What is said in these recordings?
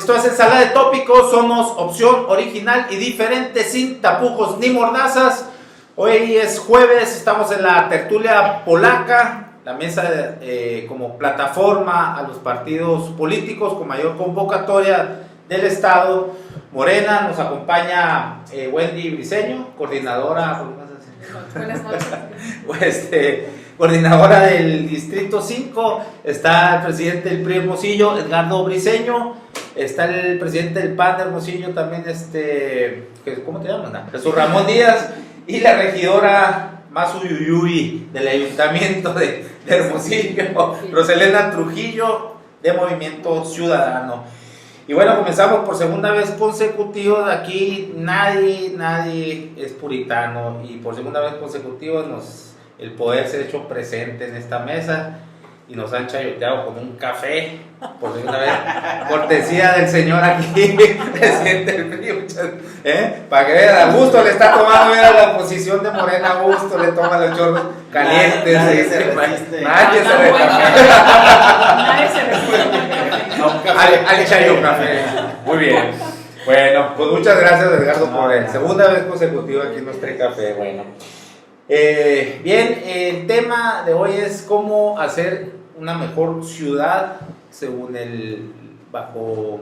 Esto es Ensalada de Tópicos, somos opción original y diferente, sin tapujos ni mordazas. Hoy es jueves, estamos en la tertulia polaca, la mesa como plataforma a los partidos políticos con mayor convocatoria del Estado. Morena, nos acompaña Wendy Briceño, coordinadora. Buenas noches. Coordinadora del Distrito 5, está el presidente del PRI Hermosillo, Edgardo Briceño, está el presidente del PAN de Hermosillo también, ¿cómo te llamas? Jesús Ramón Díaz, y la regidora Masu Yuyuy del Ayuntamiento de Hermosillo, Roselena Trujillo, de Movimiento Ciudadano. Y bueno, comenzamos por segunda vez consecutiva. De aquí nadie es puritano, y por segunda vez consecutiva el poder se ha hecho presente en esta mesa y nos han chayoteado con un café por segunda vez, cortesía del señor aquí, presidente del PRI, para que vean, a gusto le está tomando, mira, la oposición de Morena, a gusto le toma los chorros calientes. Nadie se resiste. Nadie se resiste. Al chayo café. Muy bien. Bueno, pues muchas gracias, Edgardo, por segunda vez consecutiva aquí en nuestro café. Bueno. Bien, el tema de hoy es cómo hacer una mejor ciudad bajo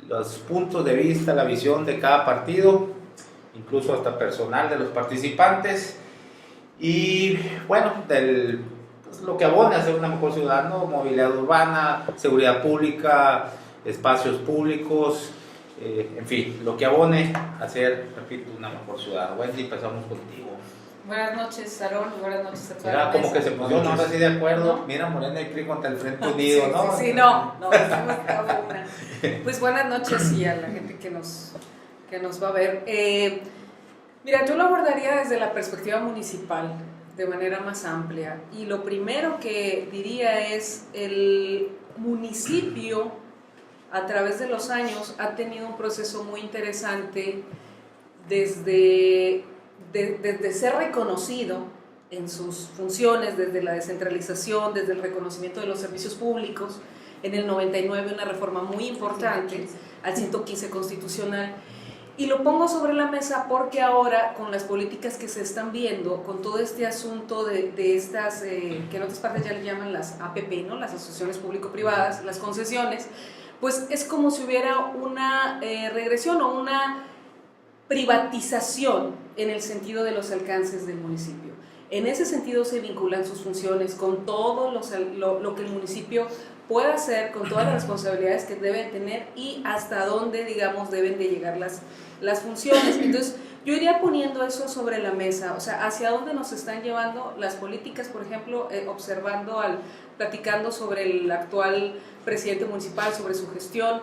los puntos de vista, la visión de cada partido, incluso hasta personal de los participantes, y bueno, lo que abone a hacer una mejor ciudad, ¿no? Movilidad urbana, seguridad pública, espacios públicos, en fin, lo que abone a hacer, repito, una mejor ciudad. Wendy, empezamos contigo. Buenas noches, Aarón, buenas noches a toda Mira, la como mesa. que se pusieron ahora sí de acuerdo. ¿No? Mira, Morena y PRI contra el Frente Unido, ¿no? Sí, no, estamos cada una. Pues buenas noches y a la gente que nos va a ver. Mira, yo lo abordaría desde la perspectiva municipal, de manera más amplia. Y lo primero que diría es, el municipio, a través de los años, ha tenido un proceso muy interesante desde ser reconocido en sus funciones, desde la descentralización, desde el reconocimiento de los servicios públicos, en el 99 una reforma muy importante al 115 constitucional, y lo pongo sobre la mesa porque ahora con las políticas que se están viendo, con todo este asunto de estas, que en otras partes ya le llaman las APP, ¿no? Las asociaciones público-privadas, las concesiones, pues es como si hubiera una regresión o una privatización en el sentido de los alcances del municipio. En ese sentido se vinculan sus funciones con todo lo que el municipio pueda hacer, con todas las responsabilidades que deben tener y hasta dónde, digamos, deben de llegar las funciones. Entonces, yo iría poniendo eso sobre la mesa, o sea, hacia dónde nos están llevando las políticas, por ejemplo, platicando sobre el actual presidente municipal, sobre su gestión,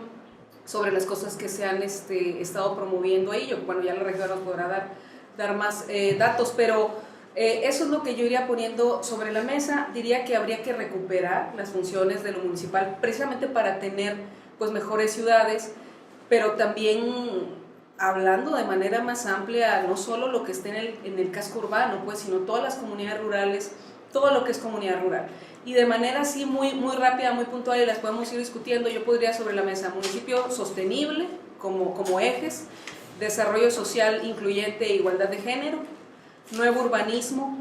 sobre las cosas que se han estado promoviendo ahí. Bueno, ya la regidora nos podrá dar más datos, pero eso es lo que yo iría poniendo sobre la mesa. Diría que habría que recuperar las funciones de lo municipal precisamente para tener pues mejores ciudades, pero también hablando de manera más amplia, no solo lo que esté en el casco urbano, pues, sino todas las comunidades rurales, todo lo que es comunidad rural. Y de manera así muy rápida, muy puntual, y las podemos ir discutiendo, yo podría sobre la mesa municipio sostenible como ejes, desarrollo social incluyente e igualdad de género, nuevo urbanismo,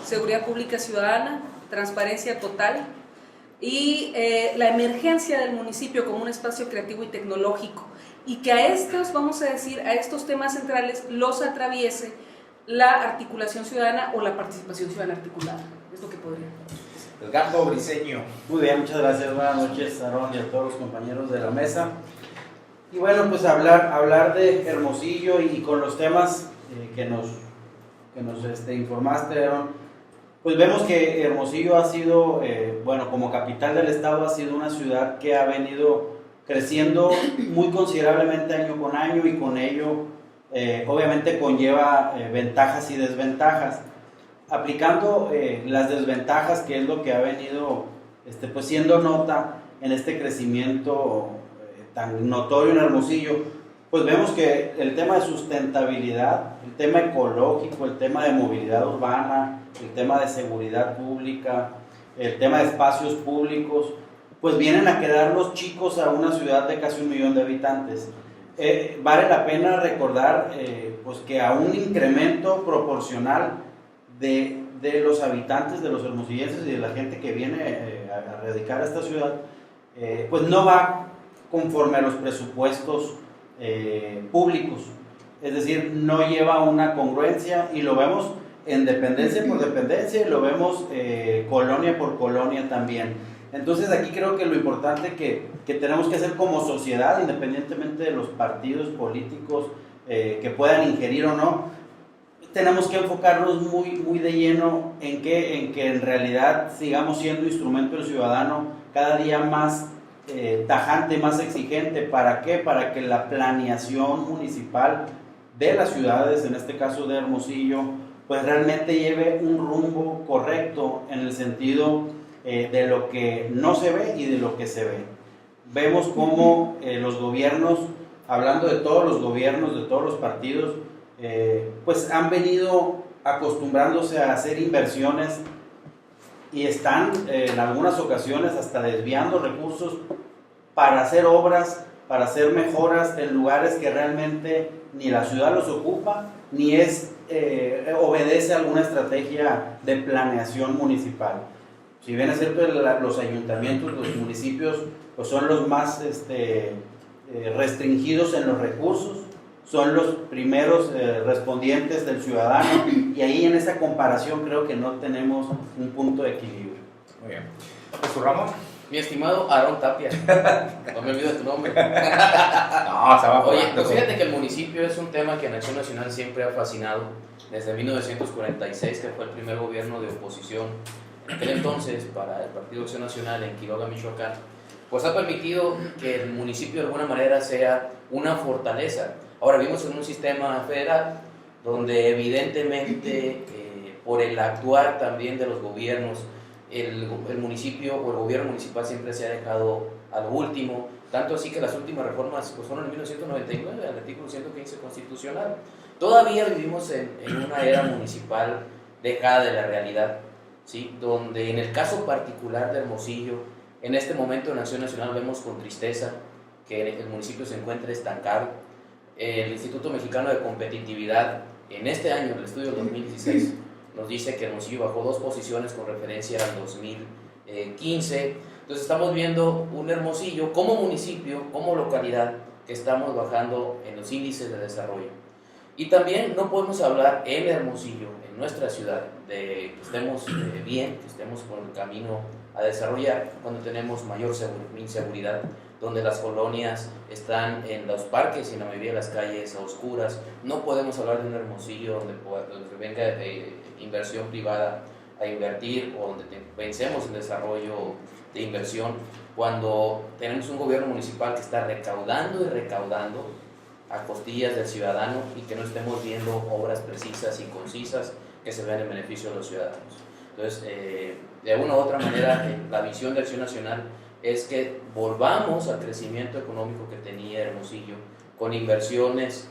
seguridad pública ciudadana, transparencia total, y la emergencia del municipio como un espacio creativo y tecnológico, y que a estos temas centrales los atraviese la articulación ciudadana o la participación ciudadana articulada. Es lo que podría. Edgardo Briceño. Muy bien, muchas gracias. Buenas noches, Aarón, y a todos los compañeros de la mesa. Y bueno, pues hablar de Hermosillo y con los temas que nos informaste, Aarón, pues vemos que Hermosillo ha sido, como capital del estado, ha sido una ciudad que ha venido creciendo muy considerablemente año con año, y con ello obviamente conlleva ventajas y desventajas. Aplicando las desventajas, que es lo que ha venido pues siendo nota en este crecimiento tan notorio en Hermosillo, pues vemos que el tema de sustentabilidad, el tema ecológico, el tema de movilidad urbana, el tema de seguridad pública, el tema de espacios públicos, pues vienen a quedar los chicos a una ciudad de casi 1 millón de habitantes. Vale la pena recordar pues que a un incremento proporcional de los habitantes, de los hermosillenses y de la gente que viene a radicar a esta ciudad, pues no va conforme a los presupuestos públicos, es decir, no lleva una congruencia, y lo vemos en dependencia por dependencia, y lo vemos colonia por colonia también. Entonces aquí creo que lo importante que tenemos que hacer como sociedad, independientemente de los partidos políticos que puedan ingerir o no, tenemos que enfocarnos muy de lleno en que en realidad sigamos siendo instrumento del ciudadano cada día más tajante, más exigente. ¿Para qué? Para que la planeación municipal de las ciudades, en este caso de Hermosillo, pues realmente lleve un rumbo correcto en el sentido de lo que no se ve y de lo que se ve. Vemos cómo los gobiernos, hablando de todos los gobiernos, de todos los partidos, pues han venido acostumbrándose a hacer inversiones y están en algunas ocasiones hasta desviando recursos para hacer obras, para hacer mejoras en lugares que realmente ni la ciudad los ocupa, ni obedece a alguna estrategia de planeación municipal. Si bien es cierto, los ayuntamientos, los municipios, pues son los más restringidos en los recursos, son los primeros respondientes del ciudadano, y ahí en esa comparación creo que no tenemos un punto de equilibrio. Muy bien. ¿Jesús Ramón? Mi estimado Aarón Tapia, no me olvido tu nombre. No, estaba Oye, jugando. pues fíjate que el municipio es un tema que en Acción Nacional siempre ha fascinado, desde 1946, que fue el primer gobierno de oposición, en aquel entonces, para el Partido Acción Nacional en Quiroga, Michoacán, pues ha permitido que el municipio de alguna manera sea una fortaleza. Ahora vivimos en un sistema federal donde evidentemente por el actuar también de los gobiernos, el municipio o el gobierno municipal siempre se ha dejado a lo último, tanto así que las últimas reformas pues, fueron en 1999, al artículo 115 constitucional. Todavía vivimos en una era municipal dejada de la realidad, ¿sí? Donde en el caso particular de Hermosillo, en este momento en Acción Nacional vemos con tristeza que el municipio se encuentra estancado. El Instituto Mexicano de Competitividad, en este año, en el estudio 2016, nos dice que Hermosillo bajó 2 posiciones con referencia al 2015. Entonces estamos viendo un Hermosillo como municipio, como localidad, que estamos bajando en los índices de desarrollo. Y también no podemos hablar en Hermosillo, en nuestra ciudad, de que estemos bien, que estemos por el camino a desarrollar, cuando tenemos mayor inseguridad, donde las colonias están en los parques y en la mayoría de las calles a oscuras. No podemos hablar de un Hermosillo donde venga inversión privada a invertir, o donde pensemos en desarrollo de inversión, cuando tenemos un gobierno municipal que está recaudando y recaudando a costillas del ciudadano, y que no estemos viendo obras precisas y concisas que se vean en beneficio de los ciudadanos. Entonces, de una u otra manera, la visión de Acción Nacional es que volvamos al crecimiento económico que tenía Hermosillo, con inversiones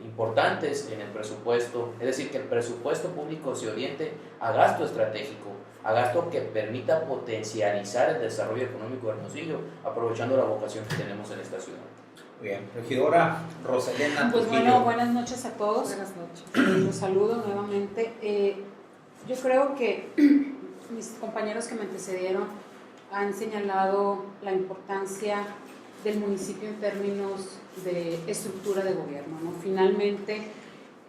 importantes en el presupuesto, es decir, que el presupuesto público se oriente a gasto estratégico, a gasto que permita potencializar el desarrollo económico de Hermosillo, aprovechando la vocación que tenemos en esta ciudad. Muy bien. Regidora Roselena Pues Trujillo. bueno, buenas noches a todos. Buenas noches. Los saludo nuevamente. Yo creo que mis compañeros que me antecedieron han señalado la importancia del municipio en términos de estructura de gobierno, ¿no? Finalmente,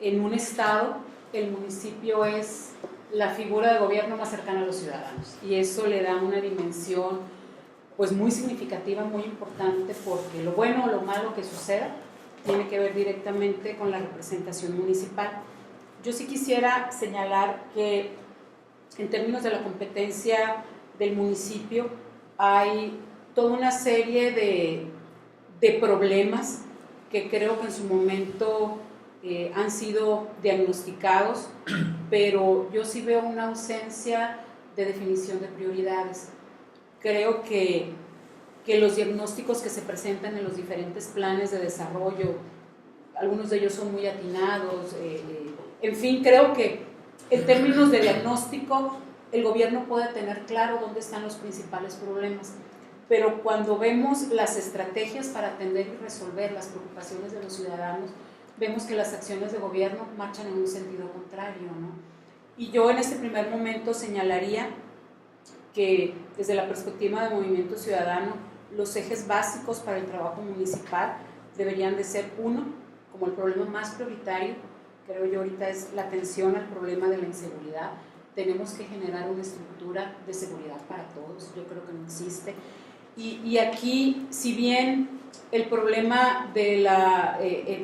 en un estado, el municipio es la figura de gobierno más cercana a los ciudadanos, y eso le da una dimensión pues muy significativa, muy importante, porque lo bueno o lo malo que suceda tiene que ver directamente con la representación municipal. Yo sí quisiera señalar que en términos de la competencia del municipio hay toda una serie de problemas que creo que en su momento han sido diagnosticados, pero yo sí veo una ausencia de definición de prioridades. Creo que los diagnósticos que se presentan en los diferentes planes de desarrollo, algunos de ellos son muy atinados, en fin, creo que en términos de diagnóstico el gobierno puede tener claro dónde están los principales problemas, pero cuando vemos las estrategias para atender y resolver las preocupaciones de los ciudadanos, vemos que las acciones de gobierno marchan en un sentido contrario, ¿no? Y yo en este primer momento señalaría que desde la perspectiva de Movimiento Ciudadano, los ejes básicos para el trabajo municipal deberían de ser, uno, como el problema más prioritario, creo yo ahorita es la atención al problema de la inseguridad. Tenemos que generar una estructura de seguridad para todos, yo creo que no existe. Y aquí, si bien el problema de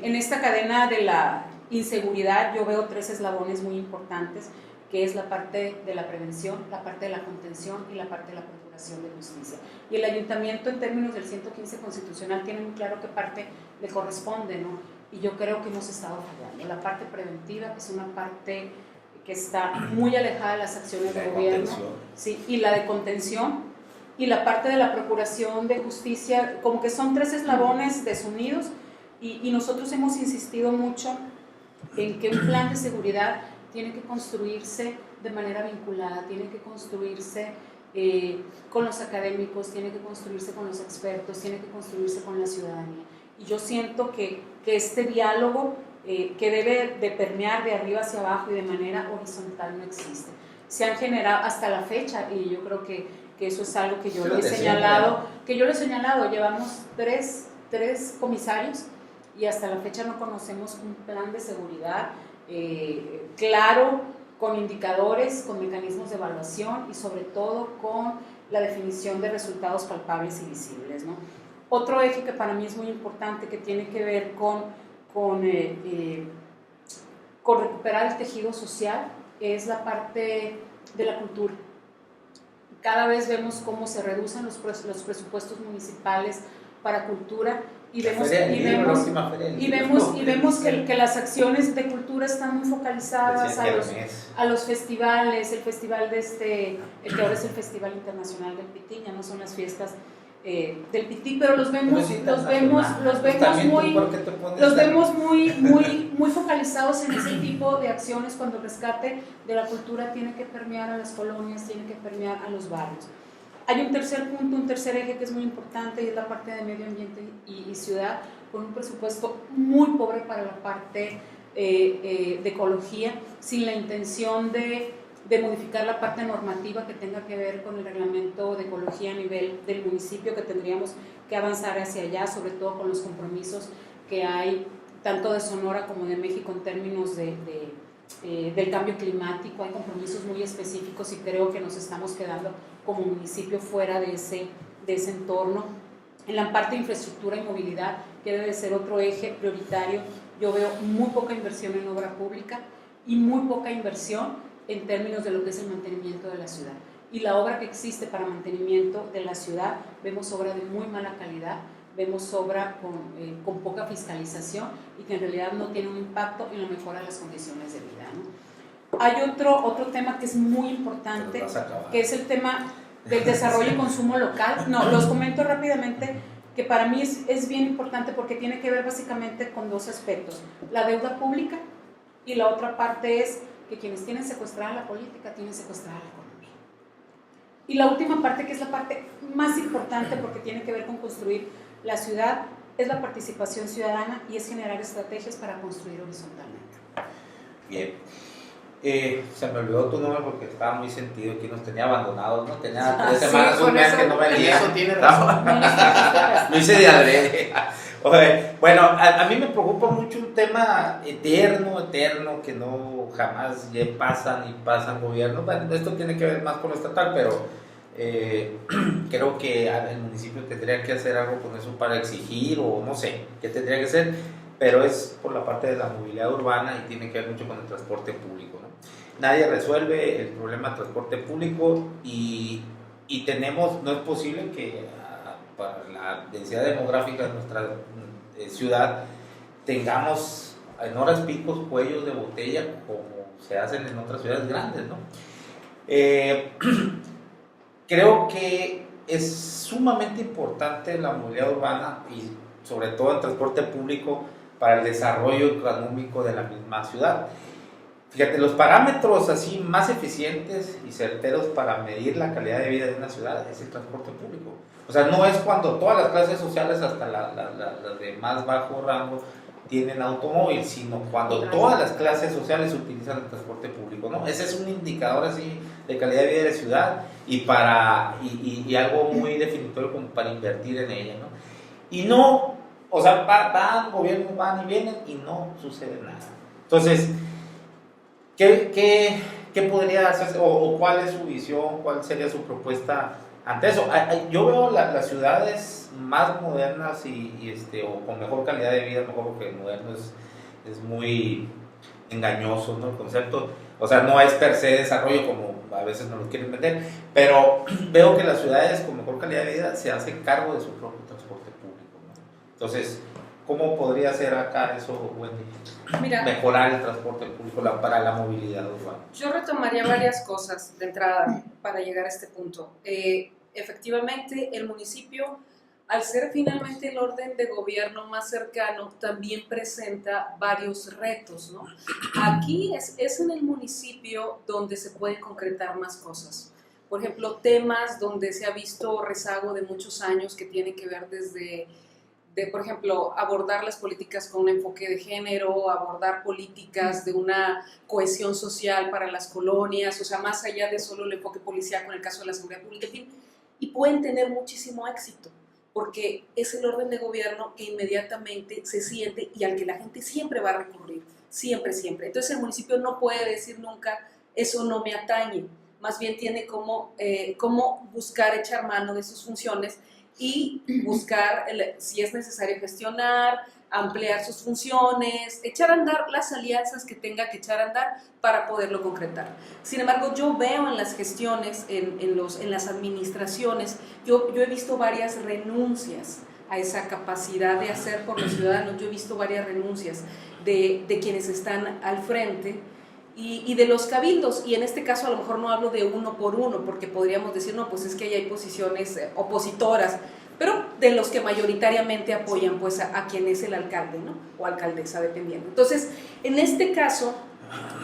en esta cadena de la inseguridad, yo veo 3 eslabones muy importantes, que es la parte de la prevención, la parte de la contención y la parte de la procuración de justicia. Y el ayuntamiento, en términos del 115 constitucional, tiene muy claro qué parte le corresponde, ¿no? Y yo creo que hemos estado fallando. La parte preventiva es una parte que está muy alejada de las acciones de gobierno, sí, y la de contención, y la parte de la procuración de justicia, como que son 3 eslabones desunidos, y nosotros hemos insistido mucho en que un plan de seguridad tiene que construirse de manera vinculada, tiene que construirse con los académicos, tiene que construirse con los expertos, tiene que construirse con la ciudadanía. Y yo siento que este diálogo que debe de permear de arriba hacia abajo y de manera horizontal no existe. Se han generado hasta la fecha, y yo creo que eso es algo que yo le he señalado, llevamos tres comisarios y hasta la fecha no conocemos un plan de seguridad claro, con indicadores, con mecanismos de evaluación y sobre todo con la definición de resultados palpables y visibles, ¿no? Otro eje que para mí es muy importante, que tiene que ver con recuperar el tejido social, es la parte de la cultura. Cada vez vemos cómo se reducen los presupuestos municipales para cultura y vemos que las acciones de cultura están muy focalizadas a los festivales, el festival el que ahora es el Festival Internacional del Pití, ya no son las fiestas del Pití, pero los vemos muy focalizados en ese tipo de acciones, cuando el rescate de la cultura tiene que permear a las colonias, tiene que permear a los barrios. Hay un tercer punto, un tercer eje que es muy importante, y es la parte de medio ambiente y ciudad, con un presupuesto muy pobre para la parte de ecología, sin la intención de modificar la parte normativa que tenga que ver con el reglamento de ecología a nivel del municipio, que tendríamos que avanzar hacia allá, sobre todo con los compromisos que hay tanto de Sonora como de México en términos del cambio climático. Hay compromisos muy específicos y creo que nos estamos quedando como municipio fuera de ese entorno. En la parte de infraestructura y movilidad, que debe ser otro eje prioritario, yo veo muy poca inversión en obra pública y muy poca inversión en términos de lo que es el mantenimiento de la ciudad. Y la obra que existe para mantenimiento de la ciudad, vemos obra de muy mala calidad, vemos obra con poca fiscalización y que en realidad no tiene un impacto en la mejora de las condiciones de vida, ¿no? Hay otro tema que es muy importante, que es el tema del desarrollo y consumo local. No, los comento rápidamente, que para mí es bien importante porque tiene que ver básicamente con 2 aspectos: la deuda pública, y la otra parte es que quienes tienen secuestrada la política tienen secuestrada la economía. Y la última parte, que es la parte más importante porque tiene que ver con construir la ciudad, es la participación ciudadana y es generar estrategias para construir horizontalmente. Bien. Se me olvidó tu nombre porque estaba muy sentido, aquí nos tenía abandonados, ¿no? Tenía 3 semanas, un mes que no venía. Y eso tiene razón. Lo hice de adrede. Bueno, a mí me preocupa mucho un tema eterno, que no jamás pasan gobierno. Bueno, esto tiene que ver más con lo estatal, pero creo que el municipio tendría que hacer algo con eso para exigir, o no sé qué tendría que hacer, pero es por la parte de la movilidad urbana y tiene que ver mucho con el transporte público, ¿no? Nadie resuelve el problema del transporte público y no es posible que para la densidad demográfica de nuestra ciudad tengamos en horas picos cuellos de botella como se hacen en otras ciudades grandes, ¿no? Creo que es sumamente importante la movilidad urbana y sobre todo el transporte público para el desarrollo económico de la misma ciudad. Fíjate, los parámetros así más eficientes y certeros para medir la calidad de vida de una ciudad es el transporte público. O sea, no es cuando todas las clases sociales, hasta las de más bajo rango, tienen automóvil, sino cuando todas las clases sociales utilizan el transporte público, ¿no? Ese es un indicador así de calidad de vida de la ciudad y algo muy definitorio como para invertir en ella, ¿no? Y no, o sea, gobiernos van y vienen y no sucede nada. Entonces, ¿qué podría hacer o cuál es su visión, cuál sería su propuesta ante eso? Yo veo las ciudades más modernas o con mejor calidad de vida, mejor porque moderno es muy engañoso, ¿no? El concepto, o sea, no es per se desarrollo como a veces nos lo quieren vender, pero veo que las ciudades con mejor calidad de vida se hacen cargo de su propio transporte público, ¿no? Entonces, ¿cómo podría ser acá eso, Wendy? Mira, Mejorar el transporte público para la movilidad urbana. yo retomaría varias cosas de entrada para llegar a este punto. Efectivamente, el municipio, al ser finalmente el orden de gobierno más cercano, también presenta varios retos, ¿no? Aquí es en el municipio donde se pueden concretar más cosas. Por ejemplo, temas donde se ha visto rezago de muchos años que tienen que ver por ejemplo, abordar las políticas con un enfoque de género, abordar políticas de una cohesión social para las colonias, o sea, más allá de solo el enfoque policial con el caso de la seguridad pública, en fin, y pueden tener muchísimo éxito, porque es el orden de gobierno que inmediatamente se siente y al que la gente siempre va a recurrir, siempre, siempre. Entonces el municipio no puede decir nunca, eso no me atañe, más bien tiene cómo buscar echar mano de sus funciones y buscar, si es necesario, gestionar, ampliar sus funciones, echar a andar las alianzas que tenga que echar a andar para poderlo concretar. Sin embargo, yo veo en las gestiones, en las administraciones, yo he visto varias renuncias a esa capacidad de hacer por los ciudadanos, yo he visto varias renuncias de quienes están al frente y de los cabildos, y en este caso a lo mejor no hablo de uno por uno, porque podríamos decir, no, pues es que ahí hay posiciones opositoras, pero de los que mayoritariamente apoyan pues a quien es el alcalde, ¿no? O alcaldesa, dependiendo. Entonces, en este caso,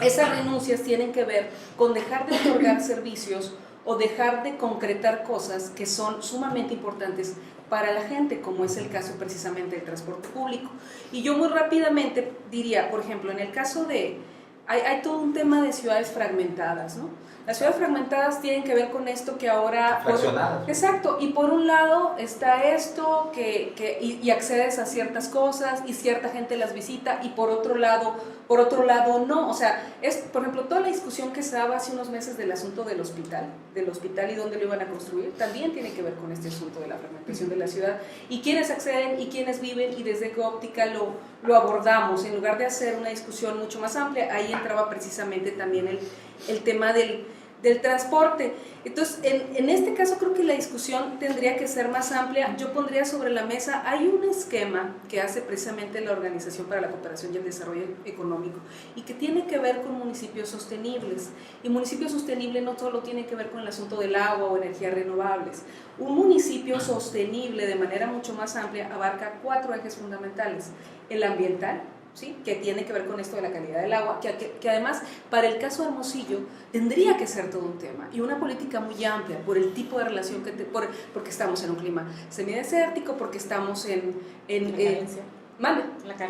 esas renuncias tienen que ver con dejar de otorgar servicios o dejar de concretar cosas que son sumamente importantes para la gente, como es el caso precisamente del transporte público. Y yo muy rápidamente diría, por ejemplo, en el caso de... Hay todo un tema de ciudades fragmentadas, ¿no? Las ciudades fragmentadas tienen que ver con esto que ahora... Fraccionadas. Exacto, y por un lado está esto y accedes a ciertas cosas y cierta gente las visita, y por otro lado no. O sea, por ejemplo, toda la discusión que se daba hace unos meses del asunto del hospital y dónde lo iban a construir, también tiene que ver con este asunto de la fragmentación de la ciudad, y quiénes acceden y quiénes viven y desde qué óptica lo abordamos. En lugar de hacer una discusión mucho más amplia, ahí entraba precisamente también el tema del transporte. Entonces, en este caso creo que la discusión tendría que ser más amplia. Yo pondría sobre la mesa, hay un esquema que hace precisamente la Organización para la Cooperación y el Desarrollo Económico y que tiene que ver con municipios sostenibles. Y municipio sostenible no solo tiene que ver con el asunto del agua o energías renovables. Un municipio sostenible de manera mucho más amplia abarca 4 ejes fundamentales: el ambiental, ¿sí? Que tiene que ver con esto de la calidad del agua, que además para el caso de Hermosillo tendría que ser todo un tema y una política muy amplia por el tipo de relación porque estamos en un clima semidesértico, porque estamos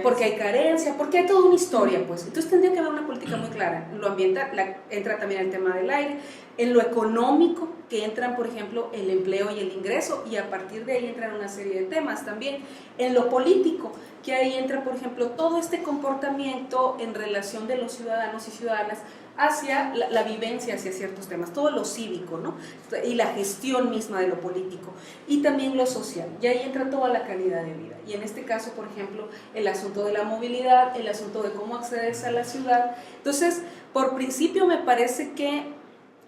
porque hay carencia, porque hay toda una historia, pues. Entonces tendría que haber una política muy clara. En lo ambiental entra también el tema del aire, en lo económico, que entran, por ejemplo, el empleo y el ingreso, y a partir de ahí entran una serie de temas también. En lo político, que ahí entra, por ejemplo, todo este comportamiento en relación de los ciudadanos y ciudadanas hacia la vivencia, hacia ciertos temas, todo lo cívico, ¿no? Y la gestión misma de lo político, y también lo social, y ahí entra toda la calidad de vida, y en este caso, por ejemplo, el asunto de la movilidad, el asunto de cómo accedes a la ciudad. Entonces, por principio me parece que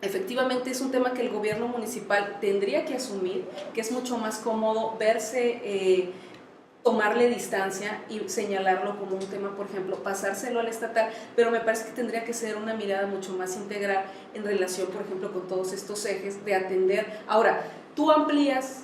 efectivamente es un tema que el gobierno municipal tendría que asumir, que es mucho más cómodo verse... tomarle distancia y señalarlo como un tema, por ejemplo, pasárselo al estatal, pero me parece que tendría que ser una mirada mucho más integral en relación, por ejemplo, con todos estos ejes de atender. Ahora, tú amplías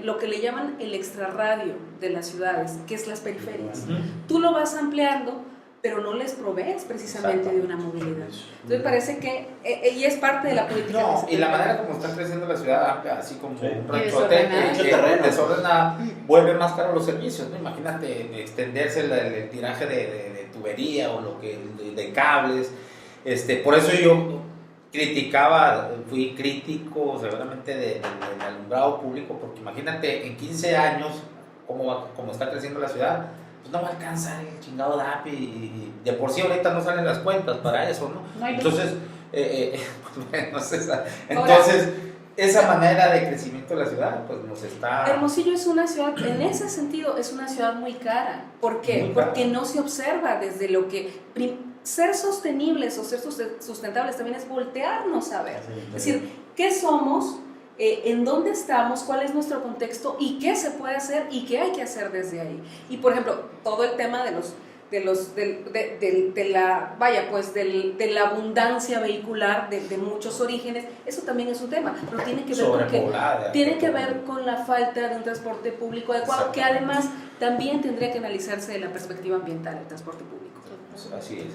lo que le llaman el extrarradio de las ciudades, que es las periferias. Tú lo vas ampliando, pero no les provees precisamente Exacto. de una movilidad. Entonces parece que, y es parte de la política. No, que se y la tiene. manera como está creciendo la ciudad, así como Sí. un Y ranchote, desordenada. Mucho terreno. desordenada, vuelve más caro los servicios, ¿no? Imagínate extenderse el tiraje de tubería o lo que de cables. Por eso yo fui crítico seguramente del alumbrado público, porque imagínate en 15 años cómo está creciendo la ciudad, pues no va a alcanzar el chingado DAP y de por sí ahorita no salen las cuentas para eso, ¿no? No hay luz. Entonces, pues bueno, entonces esa manera de crecimiento de la ciudad pues nos está... Hermosillo es una ciudad, en ese sentido, es una ciudad muy cara. ¿Por qué? Muy cara. Porque no se observa desde lo que... Ser sostenibles o ser sustentables también es voltearnos a ver. Es decir, ¿qué somos? ¿En dónde estamos? ¿Cuál es nuestro contexto? ¿Y qué se puede hacer? ¿Y qué hay que hacer desde ahí? Y, por ejemplo, todo el tema de la abundancia vehicular de muchos orígenes, eso también es un tema, pero tiene que ver con Sobrepoblada. tiene que ver con la falta de un transporte público adecuado, que además también tendría que analizarse de la perspectiva ambiental del transporte público. Así es.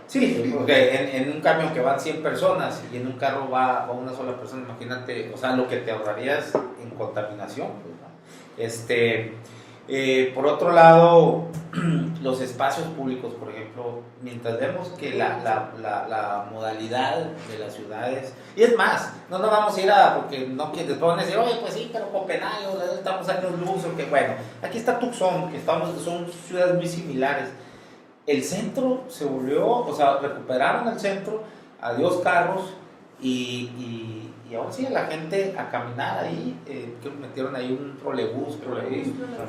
Sí, porque en un camión que van 100 personas y en un carro va una sola persona, imagínate, o sea, lo que te ahorrarías en contaminación. Pues, ¿no? Por otro lado, los espacios públicos, por ejemplo, mientras vemos que la modalidad de las ciudades, y es más, no nos vamos a ir porque no después van a decir, oye, pues sí, pero Copenhague, estamos años luz, o que bueno, aquí está Tucson, que son ciudades muy similares. El centro se volvió, o sea, recuperaron el centro, adiós carros, y ahora sí la gente a caminar ahí, que metieron ahí un trolebús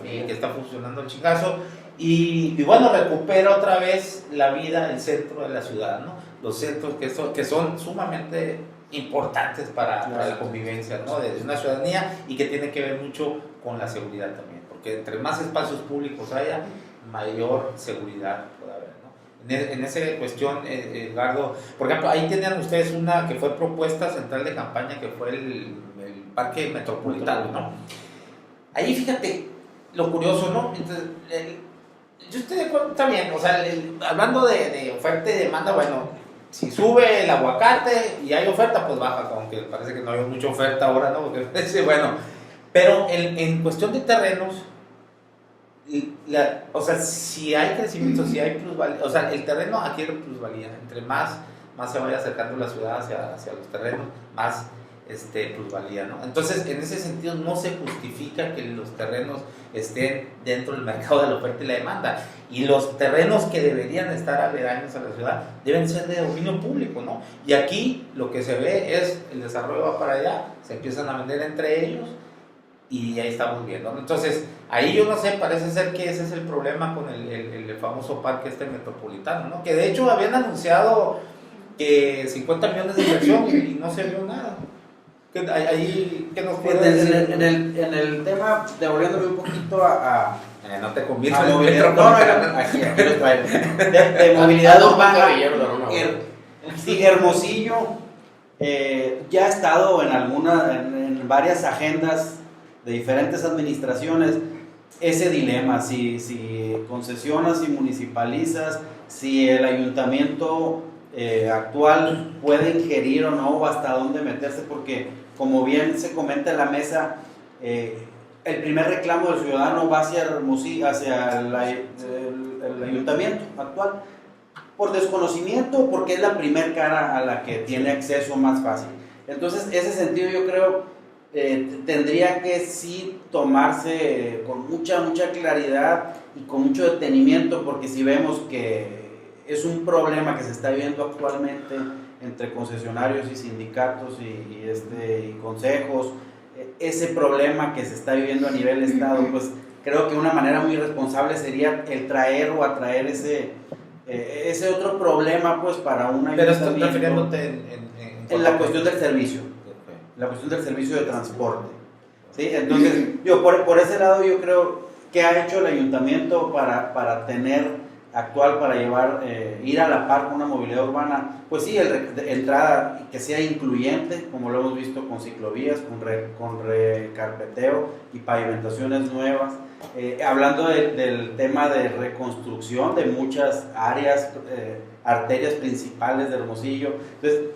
que está funcionando el chingazo, y bueno, recupera otra vez la vida, el centro de la ciudad, ¿no? Los centros que son sumamente importantes para la convivencia, ¿no? De una ciudadanía, y que tiene que ver mucho con la seguridad también, porque entre más espacios públicos haya, mayor seguridad puede haber, ¿no? En esa cuestión, Edgardo, por ejemplo, ahí tenían ustedes una que fue propuesta central de campaña, que fue el Parque Metropolitano, ¿no? Ahí fíjate lo curioso, ¿no? Entonces, yo estoy de acuerdo, está bien, o sea, hablando de oferta y demanda, bueno, si sube el aguacate y hay oferta, pues baja, aunque parece que no hay mucha oferta ahora, ¿no? Porque, bueno, pero en cuestión de terrenos, o sea, si hay crecimiento, si hay plusvalía, o sea, el terreno adquiere plusvalía, entre más se vaya acercando la ciudad hacia los terrenos, más plusvalía, ¿no? Entonces, en ese sentido, no se justifica que los terrenos estén dentro del mercado de la oferta y la demanda, y los terrenos que deberían estar aledaños a la ciudad deben ser de dominio público, ¿no? Y aquí lo que se ve es el desarrollo va para allá, se empiezan a vender entre ellos, y ahí estamos viendo, ¿no? Entonces, ahí yo no sé, parece ser que ese es el problema con el famoso parque metropolitano, ¿no? Que de hecho habían anunciado que 50 millones de inversión y no se vio nada. ¿Qué nos puede decir? En el tema, devolviéndome un poquito a No te conviertas en movilidad, metropolitano. de movilidad urbana. Sí, Hermosillo ya ha estado en varias agendas de diferentes administraciones ese dilema, si concesionas, si municipalizas, si el ayuntamiento actual puede ingerir o no, o hasta dónde meterse, porque como bien se comenta en la mesa, el primer reclamo del ciudadano va hacia Hermosillo, hacia el ayuntamiento actual, por desconocimiento, porque es la primer cara a la que tiene acceso más fácil. Entonces, ese sentido yo creo tendría que sí tomarse con mucha claridad y con mucho detenimiento, porque si vemos que es un problema que se está viviendo actualmente entre concesionarios y sindicatos y consejos, ese problema que se está viviendo a nivel estado, pues creo que una manera muy responsable sería el traer o atraer ese otro problema, pues, para una... Pero estás refiriéndote en la cuestión del servicio, la cuestión del servicio de transporte, ¿sí? Entonces, yo por ese lado yo creo que ha hecho el ayuntamiento para tener actual para llevar, ir a la par con una movilidad urbana, pues sí, entrada que sea incluyente, como lo hemos visto con ciclovías, con recarpeteo y pavimentaciones nuevas. Hablando del tema de reconstrucción de muchas áreas, arterias principales de Hermosillo. Entonces,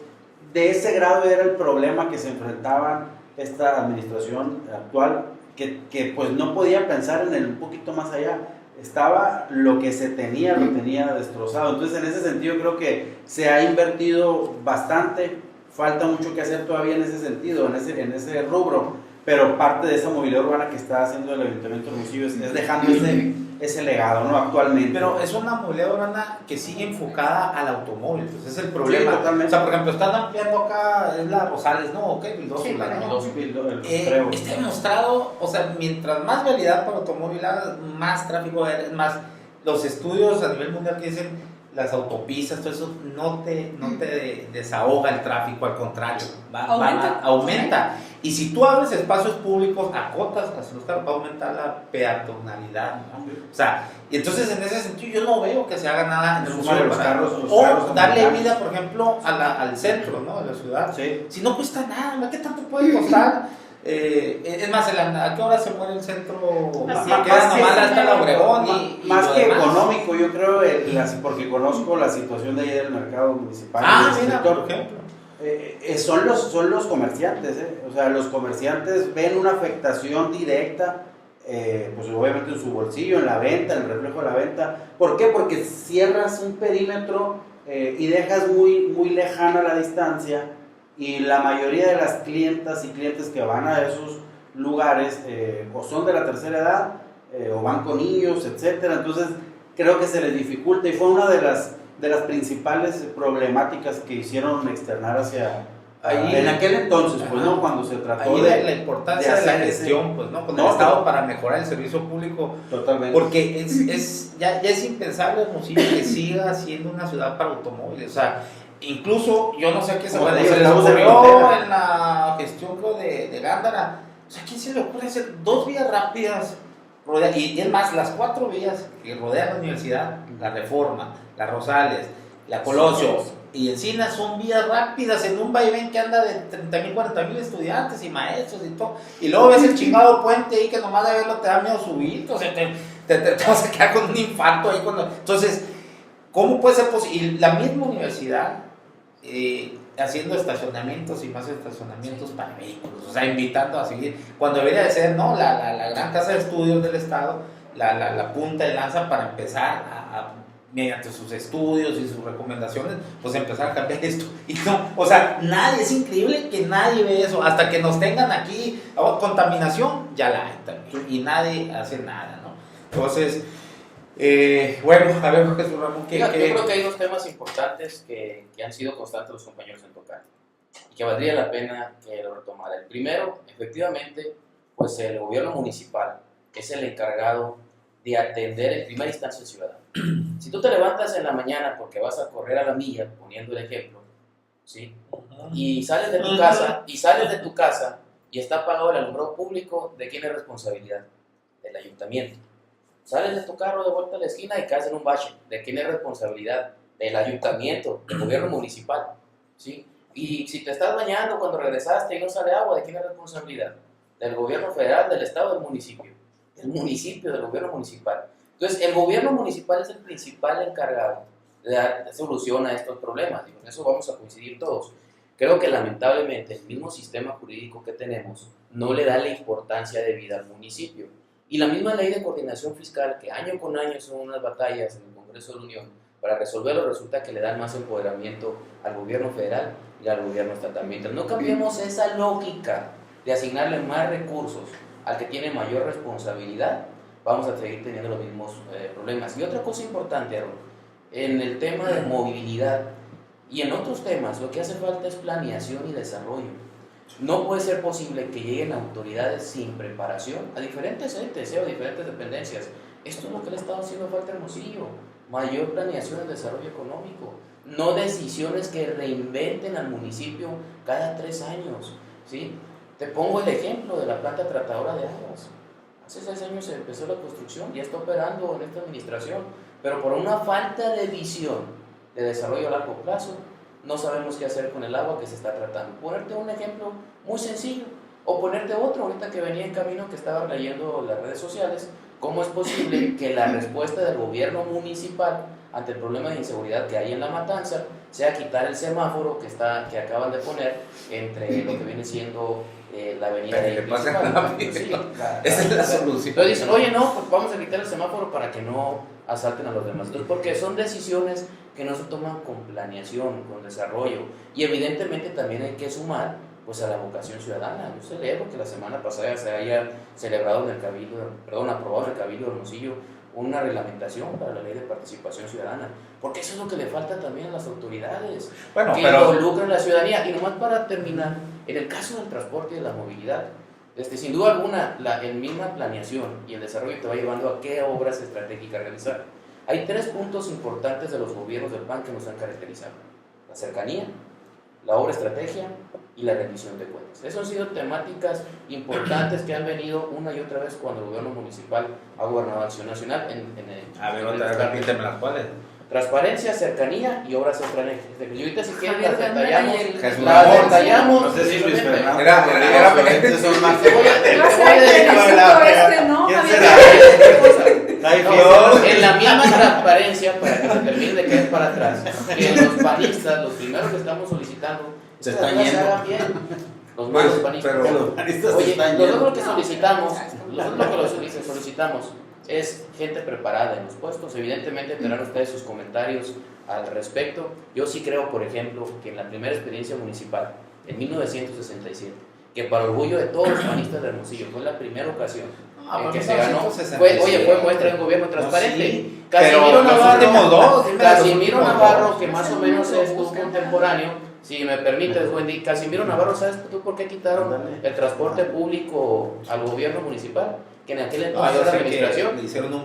de ese grado era el problema que se enfrentaban esta administración actual, que pues no podía pensar en el un poquito más allá. Estaba lo que se tenía, lo tenía destrozado. Entonces, en ese sentido, creo que se ha invertido bastante. Falta mucho que hacer todavía en ese sentido, en ese rubro. Pero parte de esa movilidad urbana que está haciendo el Ayuntamiento de Hermosillo es dejando ese legado, ¿no? Actualmente. Pero es una movilidad urbana que sigue enfocada al automóvil, pues es el problema. Sí, totalmente. O sea, por ejemplo, están ampliando acá, es la Rosales, ¿no? Ok, Vildoso, Sí, la pero ¿no? Está demostrado, o sea, mientras más vialidad para automóvil hagas, más tráfico hay, más los estudios a nivel mundial que dicen las autopistas, todo eso no te desahoga el tráfico, al contrario, aumenta. Y si tú abres espacios públicos, acotas hacia los carros, va a aumentar la peatonalidad, ¿no? O sea, y entonces en ese sentido yo no veo que se haga nada en el museo los carros o darle americanos. vida, por ejemplo, al centro, ¿no? De la ciudad. Sí. Si no cuesta nada, ¿qué tanto puede costar? Es más, ¿a qué hora se muere el centro? Así Queda es, nomás sí, hasta la Obregón y más lo que demás. económico, yo creo, porque conozco la situación de ahí del mercado municipal. Del Mira, sector. por ejemplo. Son los comerciantes, o sea, los comerciantes ven una afectación directa, pues obviamente en su bolsillo, en la venta, en el reflejo de la venta. ¿Por qué? Porque cierras un perímetro y dejas muy lejana la distancia, y la mayoría de las clientas y clientes que van a esos lugares o son de la tercera edad o van con niños, etcétera. Entonces creo que se les dificulta, y fue una de las principales problemáticas que hicieron externar hacia Ahí, en aquel entonces, pues no, cuando se trató ahí de la importancia de la gestión, pues no, con el No, Estado pero- para mejorar el servicio público, totalmente. porque ya es impensable Hermosillo que siga siendo una ciudad para automóviles. O sea, incluso yo no sé a qué se Como te les digo, estamos en ocurrió frontera. en la gestión, creo, de Gándara. O sea, ¿a quién se le ocurre hacer 2 vías rápidas? Y es más, las 4 vías que rodean la universidad, la Reforma, la Rosales, la Colosio y Encinas, son vías rápidas en un vaivén que anda de 30,000, 40,000 estudiantes y maestros y todo. Y luego ves el chingado puente ahí que nomás de verlo te da miedo subir. O sea, te vas a quedar con un infarto ahí. Entonces, ¿cómo puede ser posible? Y la misma universidad haciendo estacionamientos y más estacionamientos para vehículos, o sea, invitando a seguir, cuando debería de ser, ¿no? La gran casa de estudios del Estado, la punta de lanza para empezar mediante sus estudios y sus recomendaciones, pues empezar a cambiar esto. Y no, o sea, nadie, es increíble que nadie ve eso, hasta que nos tengan aquí, contaminación, ya la hay también, y nadie hace nada, ¿no? Entonces, bueno, a ver, Jesús Ramón, Yo creo que hay 2 temas importantes que han sido constantes los compañeros en tocar y que valdría la pena que lo retomara. El primero, efectivamente, pues el gobierno municipal es el encargado de atender en primera instancia al ciudadano. Si tú te levantas en la mañana porque vas a correr a la milla, poniendo el ejemplo, ¿sí? Y sales de tu casa y está apagado el alumbrado público, ¿de quién es responsabilidad? Del ayuntamiento. Sales de tu carro de vuelta a la esquina y caes en un bache. ¿De quién es responsabilidad? Del ayuntamiento, del gobierno municipal, ¿sí? Y si te estás bañando cuando regresaste y no sale agua, ¿de quién es responsabilidad? Del gobierno federal, del estado, del municipio. Del municipio, del gobierno municipal. Entonces, el gobierno municipal es el principal encargado de dar solución a estos problemas. Y con eso vamos a coincidir todos. Creo que lamentablemente el mismo sistema jurídico que tenemos no le da la importancia debida al municipio. Y la misma ley de coordinación fiscal, que año con año son unas batallas en el Congreso de la Unión para resolverlo, resulta que le dan más empoderamiento al gobierno federal y al gobierno estatal. Mientras no cambiemos esa lógica de asignarle más recursos al que tiene mayor responsabilidad, vamos a seguir teniendo los mismos problemas. Y otra cosa importante, Aaron, en el tema de movilidad y en otros temas, lo que hace falta es planeación y desarrollo. No puede ser posible que lleguen autoridades sin preparación a diferentes entes o diferentes dependencias. Esto es lo que le está haciendo falta a Hermosillo: mayor planeación y desarrollo económico, no decisiones que reinventen al municipio cada 3 años, ¿sí? Te pongo el ejemplo de la planta tratadora de aguas. Hace 6 años se empezó la construcción, ya está operando en esta administración, pero por una falta de visión de desarrollo a largo plazo, no sabemos qué hacer con el agua que se está tratando. Ponerte un ejemplo muy sencillo, o ponerte otro, ahorita que venía en camino, que estaba leyendo las redes sociales, cómo es posible que la respuesta del gobierno municipal ante el problema de inseguridad que hay en La Matanza sea quitar el semáforo que acaban de poner entre lo que viene siendo la avenida Pero le pasa principal. rápido. Sí, Esa es la solución. Entonces dicen, oye, no, pues vamos a quitar el semáforo para que no asalten a los demás. Entonces, porque son decisiones que no se toman con planeación, con desarrollo. Y evidentemente también hay que sumar pues a la vocación ciudadana. Yo celebro que la semana pasada se haya celebrado en el Cabildo, aprobado en el Cabildo de Hermosillo una reglamentación para la ley de participación ciudadana, porque eso es lo que le falta también a las autoridades, Bueno, que pero involucren a la ciudadanía. Y nomás para terminar, en el caso del transporte y de la movilidad, sin duda alguna, la misma planeación y el desarrollo te va llevando a qué obras estratégicas realizar. Hay 3 puntos importantes de los gobiernos del PAN que nos han caracterizado: la cercanía, la obra estrategia y la rendición de cuentas. Esas han sido temáticas importantes que han venido una y otra vez cuando el gobierno municipal ha gobernado Acción Nacional. a ver, otra vez repíteme las cuales. Transparencia, cercanía y obras estratégicas. Y ahorita si quieren las Javier detallamos. Gandara y el- Jesús Las Ramón. detallamos. No sé si Luis Fernando Era- Rodríguez o Lentes son más Te voy a- te Vas voy a a ver decir el la asunto verdad, este, ¿no? ¿quién Javier? será? Está No, difícil. en la misma transparencia, para que se termine de caer para atrás, que los panistas, los primeros que estamos solicitando, Se es que las están cosas se yendo. hagan bien. Los malos panistas. pero- Los panistas se Oye, están nosotros yendo. lo que solicitamos, solicitamos es gente preparada en los puestos. Evidentemente tendrán ustedes sus comentarios al respecto. Yo sí creo, por ejemplo, que en la primera experiencia municipal, en 1967, que para orgullo de todos los panistas de Hermosillo, fue la primera ocasión en que se ganó, fue muestra de un gobierno transparente. Sí, Casimiro pero los Navarro, últimos dos, dime Casimiro los últimos Navarro, dos. que más o menos es tu contemporáneo, si me permites, Wendy, Casimiro Navarro, ¿sabes tú por qué quitaron el transporte público al gobierno municipal? Que en aquel entonces era la administración.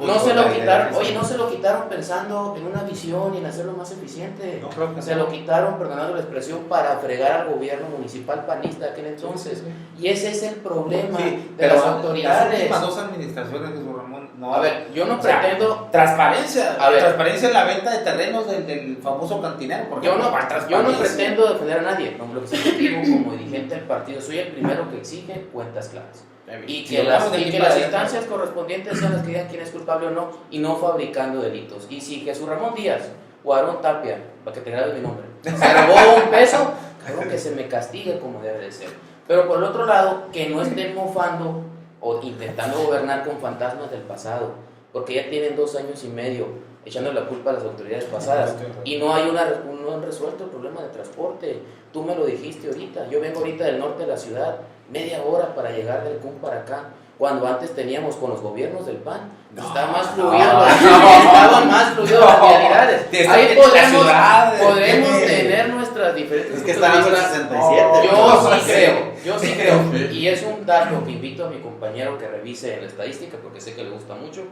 No se lo quitaron, oye, no se lo quitaron pensando en una visión y en hacerlo más eficiente. No creo que Se no. lo quitaron, perdonando la expresión, para fregar al gobierno municipal panista de aquel entonces. Y ese es el problema Sí, de pero las las autoridades. últimas 2 administraciones, Jesús Ramón, no. A ver, yo no O sea, pretendo. Transparencia, A ver. transparencia en la venta de terrenos del famoso cantinero. Porque Yo no transparencia. pretendo defender a nadie, como lo que sí digo como dirigente del partido, soy el primero que exige cuentas claras. Y Si que hablamos las, de y que aquí las para allá, instancias correspondientes sean las que digan quién es culpable o no, y no fabricando delitos. Y si Jesús Ramón Díaz o Aarón Tapia, para que te grabes mi nombre, se robó un peso, claro que se me castigue como debe de ser. Pero por el otro lado, que no estén mofando o intentando gobernar con fantasmas del pasado, porque ya tienen 2 años y medio echando la culpa a las autoridades pasadas y no han resuelto el problema de transporte. Tú me lo dijiste ahorita, yo vengo ahorita del norte de la ciudad, media hora para llegar del CUM para acá, cuando antes teníamos con los gobiernos del PAN, estaban más fluidos las vialidades. Ahí podremos tener nuestras diferentes Es que están en el puntos de vista. 67. Yo sí creo, y es un dato que invito a mi compañero que revise la estadística, porque sé que le gusta mucho,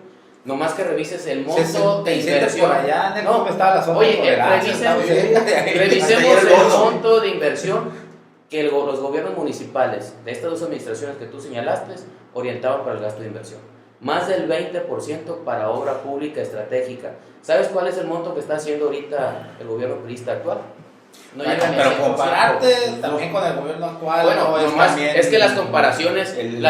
nomás que revises el monto de 67 inversión. por allá, en el No, CUM estaba la zona de oye, tolerancia, está bien. revisemos el el gordo. monto de inversión que los gobiernos municipales de estas 2 administraciones que tú señalaste orientaban para el gasto de inversión. Más del 20% para obra pública estratégica. ¿Sabes cuál es el monto que está haciendo ahorita el gobierno priista actual? No llega ni al Pero 100%. compararte también con el gobierno actual. Bueno, no, nomás también es que las comparaciones el-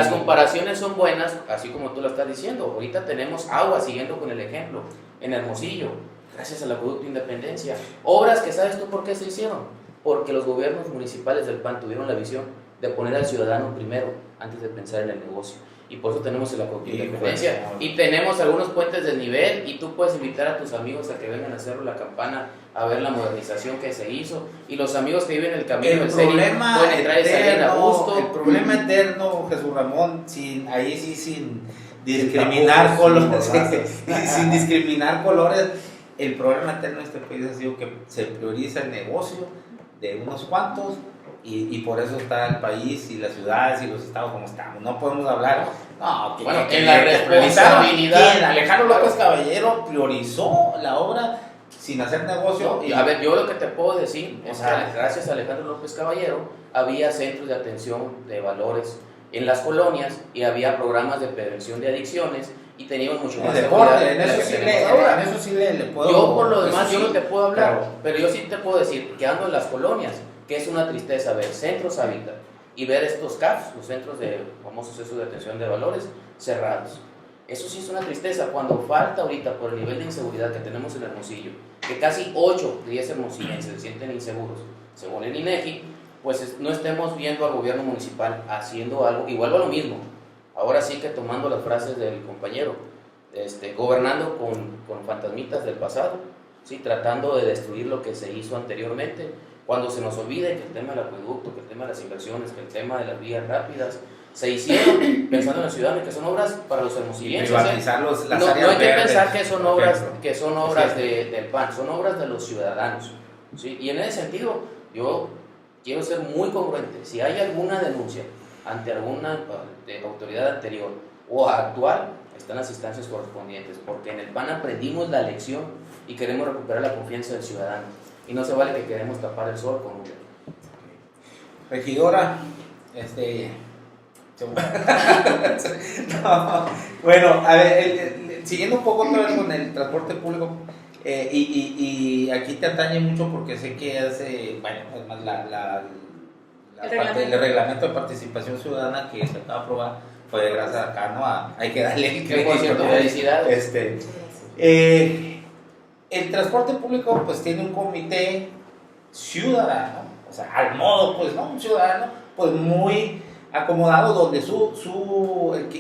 son buenas, así como tú lo estás diciendo. Ahorita tenemos agua, siguiendo con el ejemplo, en Hermosillo, gracias al acueducto Independencia. Obras que sabes tú por qué se hicieron. Porque los gobiernos municipales del PAN tuvieron la visión de poner al ciudadano primero antes de pensar en el negocio. Y por eso tenemos el acueducto Independencia. Y tenemos algunos puentes de nivel, y tú puedes invitar a tus amigos a que vengan a hacerlo la campana, a ver la modernización que se hizo. Y los amigos que viven en el camino El del Seri problema pueden entrar y salir a eterno, gusto. el problema eterno, Jesús Ramón, sin discriminar colores, sin discriminar colores, el problema eterno de este país ha sido que se prioriza el negocio de unos cuantos y por eso está el país y las ciudades y los estados como estamos. No podemos hablar, no, Bueno, en la responsabilidad. ¿Quién? Alejandro López Caballero priorizó la obra sin hacer negocio. A ver, yo lo que te puedo decir es O sea, que gracias a Alejandro López Caballero había centros de atención de valores en las colonias y había programas de prevención de adicciones y teníamos mucho más El deporte, seguridad en de la eso que sí tenemos ahora. en eso sí le puedo... Yo por lo demás eso yo sí, no te puedo hablar, claro. pero yo sí te puedo decir que ando en las colonias, que es una tristeza ver centros hábitat y ver estos CAFs, los centros de famosos centros de atención de valores, cerrados. Eso sí es una tristeza cuando falta ahorita por el nivel de inseguridad que tenemos en Hermosillo, que casi 8 de 10 hermosillenses se sienten inseguros, según el INEGI, pues no estemos viendo al gobierno municipal haciendo algo, igual a lo mismo, ahora sí que tomando las frases del compañero, gobernando con fantasmitas del pasado, ¿sí? Tratando de destruir lo que se hizo anteriormente, cuando se nos olvide que el tema del acueducto, que el tema de las inversiones, que el tema de las vías rápidas, se hicieron pensando en la ciudad, que son obras para los hermosillenses. Privatizar las no áreas hay que verdes, pensar que son obras, Sí. del PAN, son obras de los ciudadanos, ¿sí? Y en ese sentido, yo quiero ser muy congruente. Si hay alguna denuncia ante alguna autoridad anterior o actual, están las instancias correspondientes, porque en el PAN aprendimos la lección y queremos recuperar la confianza del ciudadano. Y no se vale que queremos tapar el sol con un dedo. Regidora, no, bueno, a ver, siguiendo un poco otra vez con el transporte público, y aquí te atañe mucho porque sé que hace, bueno, además el reglamento de participación ciudadana que se acaba de aprobar fue gracias acá, ¿no? Hay que darle el Que por cierto, felicidades. El transporte público pues tiene un comité ciudadano, o sea, al modo, pues, ¿no? Un ciudadano, pues muy acomodado, donde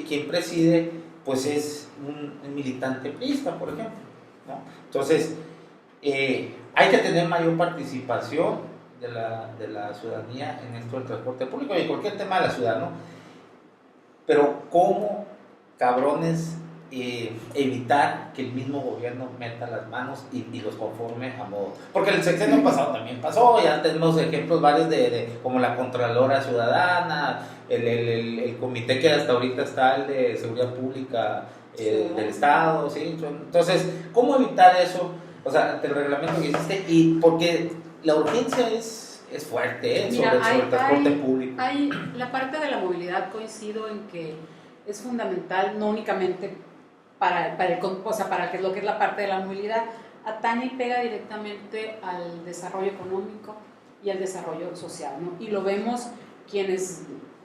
quien preside, pues es un militante priista, por ejemplo, ¿no? Entonces, hay que tener mayor participación de la ciudadanía en esto del transporte público y en cualquier tema de la ciudad, ¿no? Pero, ¿cómo, cabrones, evitar que el mismo gobierno meta las manos y los conforme a modo? Porque el sexenio pasado también pasó, ya tenemos ejemplos varios de como la Contralora Ciudadana, el comité que hasta ahorita está, el de Seguridad Pública del Estado, ¿sí? Entonces, ¿cómo evitar eso? O sea, el reglamento que existe, y porque la urgencia es fuerte, Mira, sobre el transporte público. Hay la parte de la movilidad, coincido en que es fundamental, no únicamente para lo que es la parte de la movilidad, atañe y pega directamente al desarrollo económico y al desarrollo social, ¿no? Y lo vemos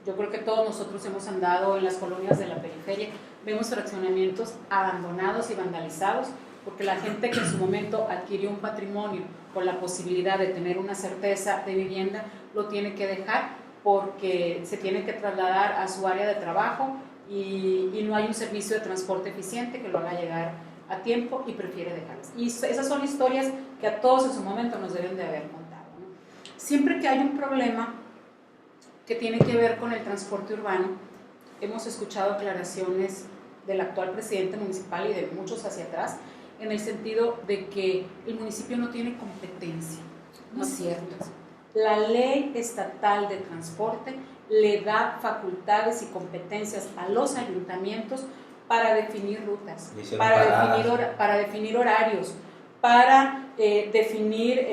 yo creo que todos nosotros hemos andado en las colonias de la periferia, vemos fraccionamientos abandonados y vandalizados, porque la gente que en su momento adquirió un patrimonio con la posibilidad de tener una certeza de vivienda, lo tiene que dejar porque se tiene que trasladar a su área de trabajo y no hay un servicio de transporte eficiente que lo haga llegar a tiempo y prefiere dejarlas. Y esas son historias que a todos en su momento nos deben de haber contado, ¿no? Siempre que hay un problema que tiene que ver con el transporte urbano, hemos escuchado aclaraciones del actual presidente municipal y de muchos hacia atrás, en el sentido de que el municipio no tiene competencia. No es cierto. La ley estatal de transporte le da facultades y competencias a los ayuntamientos para definir rutas, para definir horarios, para definir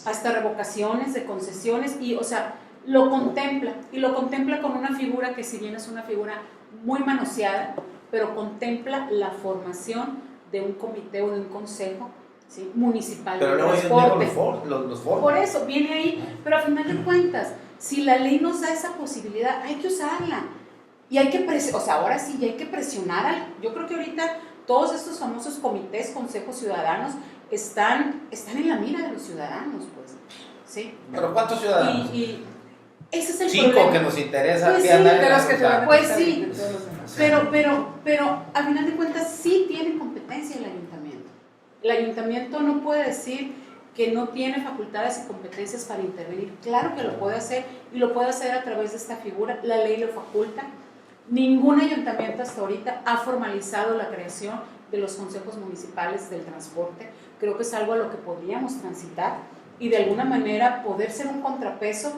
hasta revocaciones de concesiones, y, o sea, lo contempla con una figura que, si bien es una figura muy manoseada, pero contempla la formación de un comité o de un consejo, ¿sí?, municipal de transporte. Los foros. Por eso viene ahí, pero a final de cuentas, si la ley nos da esa posibilidad, hay que usarla. Y hay que ahora sí, hay que presionar. Yo creo que ahorita todos estos famosos comités, consejos ciudadanos, están en la mira de los ciudadanos, pues, ¿sí? ¿Pero cuántos ciudadanos? Y ese es el 5 problema. que nos interesa. Pues sí, de los que te van a pues quitar sí, de todos los demás. pero a final de cuentas sí tiene competencia el ayuntamiento. El ayuntamiento no puede decir que no tiene facultades y competencias para intervenir. Claro que lo puede hacer, y lo puede hacer a través de esta figura. La ley lo faculta. Ningún ayuntamiento hasta ahorita ha formalizado la creación de los consejos municipales del transporte. Creo que es algo a lo que podríamos transitar y de alguna manera poder ser un contrapeso,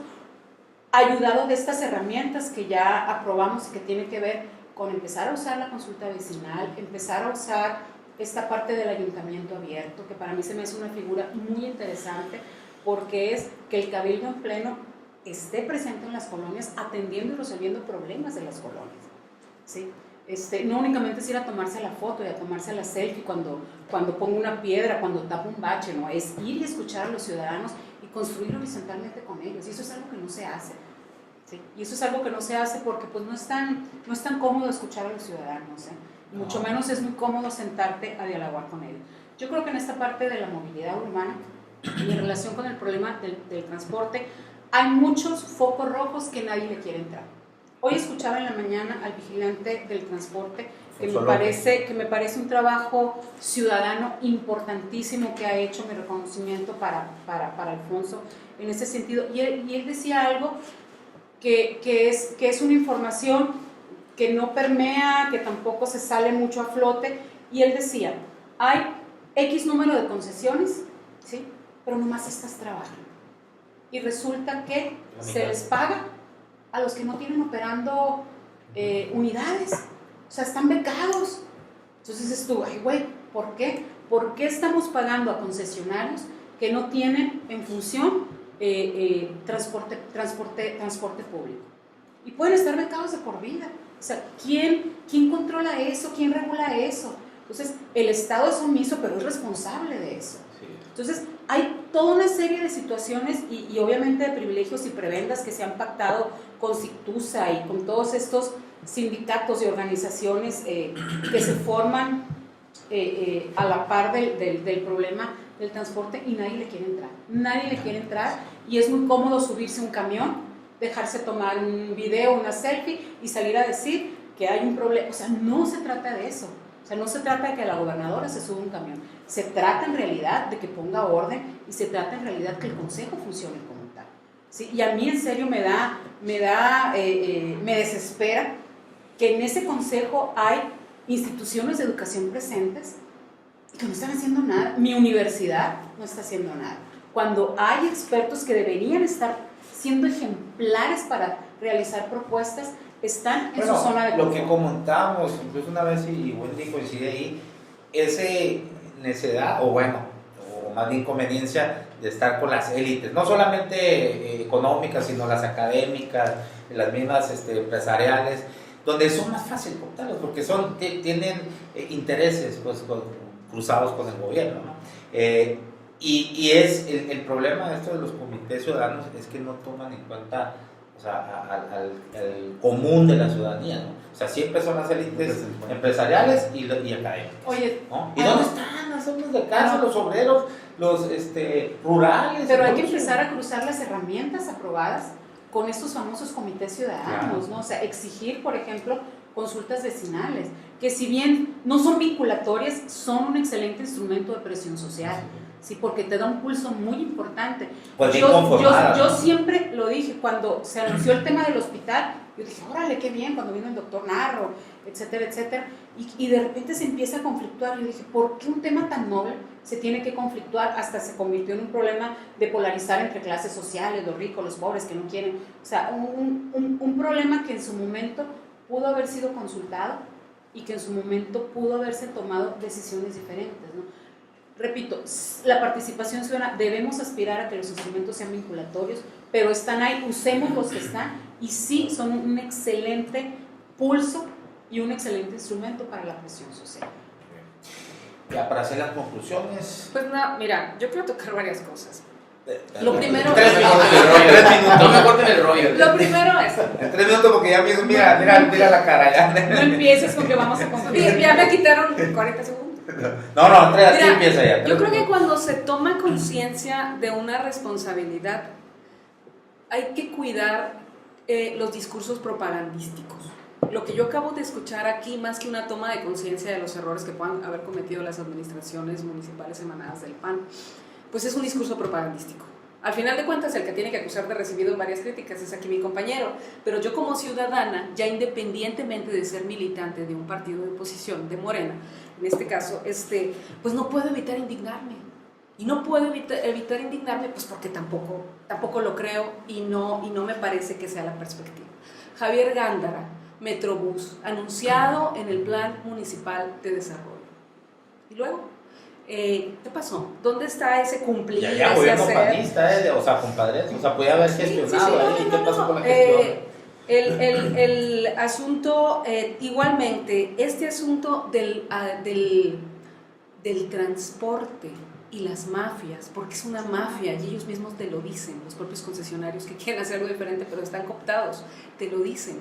ayudado de estas herramientas que ya aprobamos y que tiene que ver con empezar a usar la consulta vecinal, empezar a usar esta parte del ayuntamiento abierto, que para mí se me hace una figura muy interesante, porque es que el cabildo en pleno esté presente en las colonias atendiendo y resolviendo problemas de las colonias, ¿sí? No únicamente es ir a tomarse la foto y a tomarse la selfie cuando pongo una piedra, cuando tapo un bache, no, es ir y escuchar a los ciudadanos y construir horizontalmente con ellos, y eso es algo que no se hace, ¿sí? Y eso es algo que no se hace porque pues no es tan cómodo escuchar a los ciudadanos, ¿eh? Mucho menos es muy cómodo sentarte a dialogar con ellos. Yo creo que en esta parte de la movilidad urbana y en relación con el problema del transporte, hay muchos focos rojos que nadie le quiere entrar. Hoy escuchaba en la mañana al vigilante del transporte que me parece un trabajo ciudadano importantísimo que ha hecho, mi reconocimiento para Alfonso en ese sentido. Y él decía algo que es una información que no permea, que tampoco se sale mucho a flote, y él decía, hay X número de concesiones, ¿sí? Pero nomás estás trabajando. Y resulta que se les paga a los que no tienen operando unidades, o sea, están becados. Entonces dices tú, ay güey, ¿por qué? ¿Por qué estamos pagando a concesionarios que no tienen en función transporte público? Y pueden estar becados de por vida. O sea, ¿quién controla eso? ¿Quién regula eso? Entonces, el Estado es omiso, pero es responsable de eso. Entonces, hay toda una serie de situaciones y obviamente de privilegios y prebendas que se han pactado con Cictusa y con todos estos sindicatos y organizaciones que se forman a la par del problema del transporte, y nadie le quiere entrar. Nadie le quiere entrar, y es muy cómodo subirse a un camión, dejarse tomar un video, una selfie y salir a decir que hay un problema. O sea, no se trata de eso. O sea, no se trata de que la gobernadora se suba a un camión. Se trata en realidad de que ponga orden, y se trata en realidad que el consejo funcione como tal, ¿sí? Y a mí en serio me desespera que en ese consejo hay instituciones de educación presentes y que no están haciendo nada. Mi universidad no está haciendo nada. Cuando hay expertos que deberían estar siendo ejemplares para realizar propuestas, están en su zona de confort. Lo que comentábamos incluso una vez, y Wendy coincide ahí, ese necedad, o más bien conveniencia de estar con las élites, no solamente económicas, sino las académicas, las mismas empresariales, donde son más fácil cortarlos, porque tienen intereses pues, cruzados con el gobierno, ¿no? Y es el problema de esto de los comités ciudadanos, es que no toman en cuenta, o sea, al común de la ciudadanía, ¿no? O sea, siempre son las élites empresariales y académicas. Oye, ¿no? ¿Y dónde están las hombres de casa, los obreros, los rurales? Pero hay que empezar a cruzar las herramientas aprobadas con estos famosos comités ciudadanos, ¿no? O sea, exigir, por ejemplo, consultas vecinales, que si bien no son vinculatorias, son un excelente instrumento de presión social. Sí, porque te da un pulso muy importante. Pues yo siempre lo dije, cuando se anunció el tema del hospital, yo dije, órale, qué bien, cuando vino el doctor Narro, etcétera, etcétera, y de repente se empieza a conflictuar. Yo dije, ¿por qué un tema tan noble se tiene que conflictuar? Hasta se convirtió en un problema de polarizar entre clases sociales, los ricos, los pobres que no quieren. O sea, un problema que en su momento pudo haber sido consultado y que en su momento pudo haberse tomado decisiones diferentes, ¿no? Repito, la participación ciudadana, debemos aspirar a que los instrumentos sean vinculatorios, pero están ahí, usemos los que están, y sí son un excelente pulso y un excelente instrumento para la presión social. Ya, para hacer las conclusiones. Pues no, mira, yo quiero tocar varias cosas. Lo primero... 3 minutos. No me corten el rollo. Lo primero es... En 3 minutos, porque ya mismo, mira la cara. Ya. No empieces con que vamos a concluir. Ya me quitaron 40 segundos. No, Andrea, aquí empieza ya. Yo creo que cuando se toma conciencia de una responsabilidad, hay que cuidar los discursos propagandísticos. Lo que yo acabo de escuchar aquí, más que una toma de conciencia de los errores que puedan haber cometido las administraciones municipales emanadas del PAN, pues es un discurso propagandístico. Al final de cuentas, el que tiene que acusar de recibido varias críticas es aquí mi compañero, pero yo como ciudadana, ya independientemente de ser militante de un partido de oposición, de Morena, en este caso, pues no puedo evitar indignarme. Y no puedo evitar indignarme, pues porque tampoco lo creo y no me parece que sea la perspectiva. Javier Gándara, Metrobús, anunciado en el Plan Municipal de Desarrollo. Y luego, ¿qué pasó? ¿Dónde está ese cumplir, Ya ese gobierno hacer? panista, o sea, compadres, o sea, podía haber gestionado ahí. ¿Qué pasó con la gestión? El asunto, igualmente, este asunto del transporte y las mafias, porque es una mafia y ellos mismos te lo dicen, los propios concesionarios que quieren hacer algo diferente pero están cooptados, te lo dicen,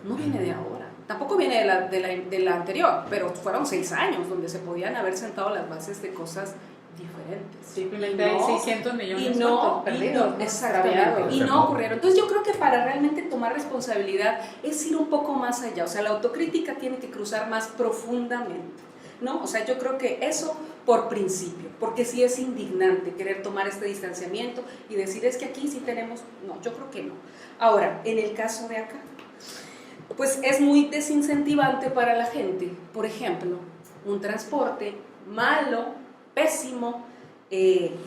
no viene de ahora, tampoco viene de la anterior, pero fueron 6 años donde se podían haber sentado las bases de cosas diferentes. Simplemente hay 600 millones perdidos, ¿no? Exactamente, Extraviados. y no ocurrieron. Entonces yo creo que para realmente tomar responsabilidad es ir un poco más allá, o sea, la autocrítica tiene que cruzar más profundamente, ¿no? O sea, yo creo que eso por principio, porque sí es indignante querer tomar este distanciamiento y decir es que aquí sí tenemos, no, yo creo que no. Ahora, en el caso de acá, pues es muy desincentivante para la gente, por ejemplo, un transporte malo, pésimo,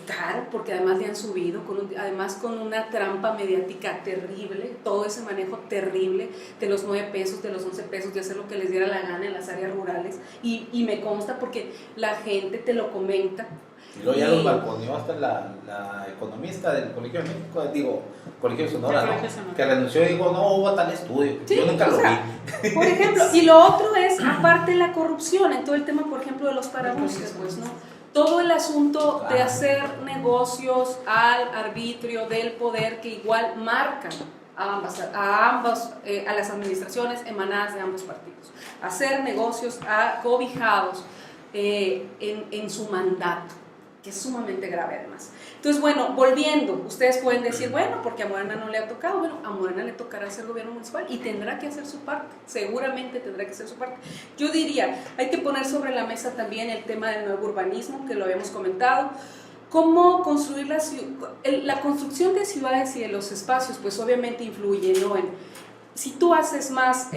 caro, porque además le han subido, además con una trampa mediática terrible, todo ese manejo terrible de los 9 pesos, de los 11 pesos, de hacer lo que les diera la gana en las áreas rurales, y me consta porque la gente te lo comenta. Y luego ya los balconeó hasta la economista del Colegio de México, Colegio de Sonora, ¿no? Que renunció y dijo, no hubo tal estudio, Sí, yo nunca lo vi. Por ejemplo, y lo otro es, aparte la corrupción, en todo el tema, por ejemplo, de los parabuses, pues, ¿no? Todo el asunto de hacer negocios al arbitrio del poder que igual marcan a las administraciones emanadas de ambos partidos. Hacer negocios cobijados en su mandato, que es sumamente grave además. Entonces, bueno, volviendo, ustedes pueden decir, bueno, porque a Morena no le ha tocado, bueno, a Morena le tocará hacer gobierno municipal y tendrá que hacer su parte, seguramente tendrá que hacer su parte. Yo diría, hay que poner sobre la mesa también el tema del nuevo urbanismo, que lo habíamos comentado, cómo construir la construcción de ciudades y de los espacios, pues obviamente influye, ¿no? Si tú haces más,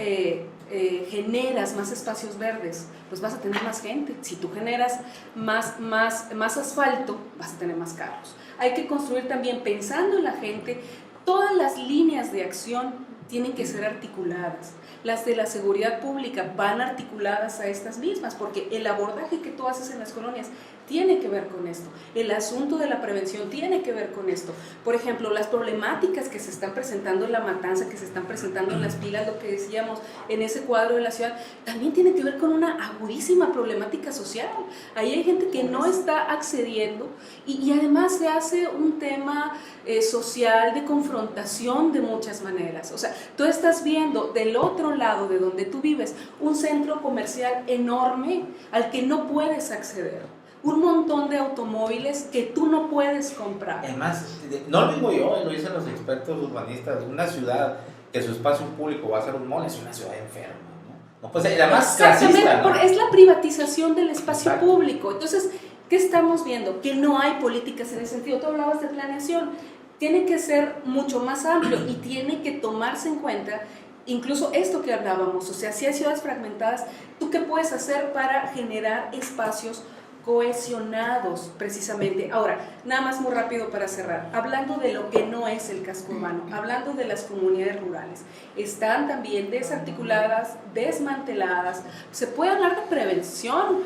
generas más espacios verdes, pues vas a tener más gente. Si tú generas más asfalto, vas a tener más carros. Hay que construir también pensando en la gente. Todas las líneas de acción tienen que ser articuladas. Las de la seguridad pública van articuladas a estas mismas, porque el abordaje que tú haces en las colonias tiene que ver con esto. El asunto de la prevención tiene que ver con esto. Por ejemplo, las problemáticas que se están presentando en La Matanza, que se están presentando en Las Pilas, lo que decíamos en ese cuadro de la ciudad, también tiene que ver con una agudísima problemática social. Ahí hay gente que no está accediendo y además se hace un tema social de confrontación de muchas maneras. O sea, tú estás viendo del otro lado de donde tú vives un centro comercial enorme al que no puedes acceder. Un montón de automóviles que tú no puedes comprar. Además, no lo digo yo, lo dicen los expertos urbanistas, una ciudad que su espacio público va a ser un mall es una ciudad enferma, ¿no? No puede ser, además clasista, ¿no? Es la privatización del espacio Exacto. público. Entonces, ¿qué estamos viendo? Que no hay políticas en ese sentido. Tú hablabas de planeación. Tiene que ser mucho más amplio y tiene que tomarse en cuenta incluso esto que hablábamos. O sea, si hay ciudades fragmentadas, ¿tú qué puedes hacer para generar espacios cohesionados precisamente? Ahora, nada más muy rápido para cerrar, hablando de lo que no es el casco urbano, hablando de las comunidades rurales, están también desarticuladas, desmanteladas. Se puede hablar de prevención,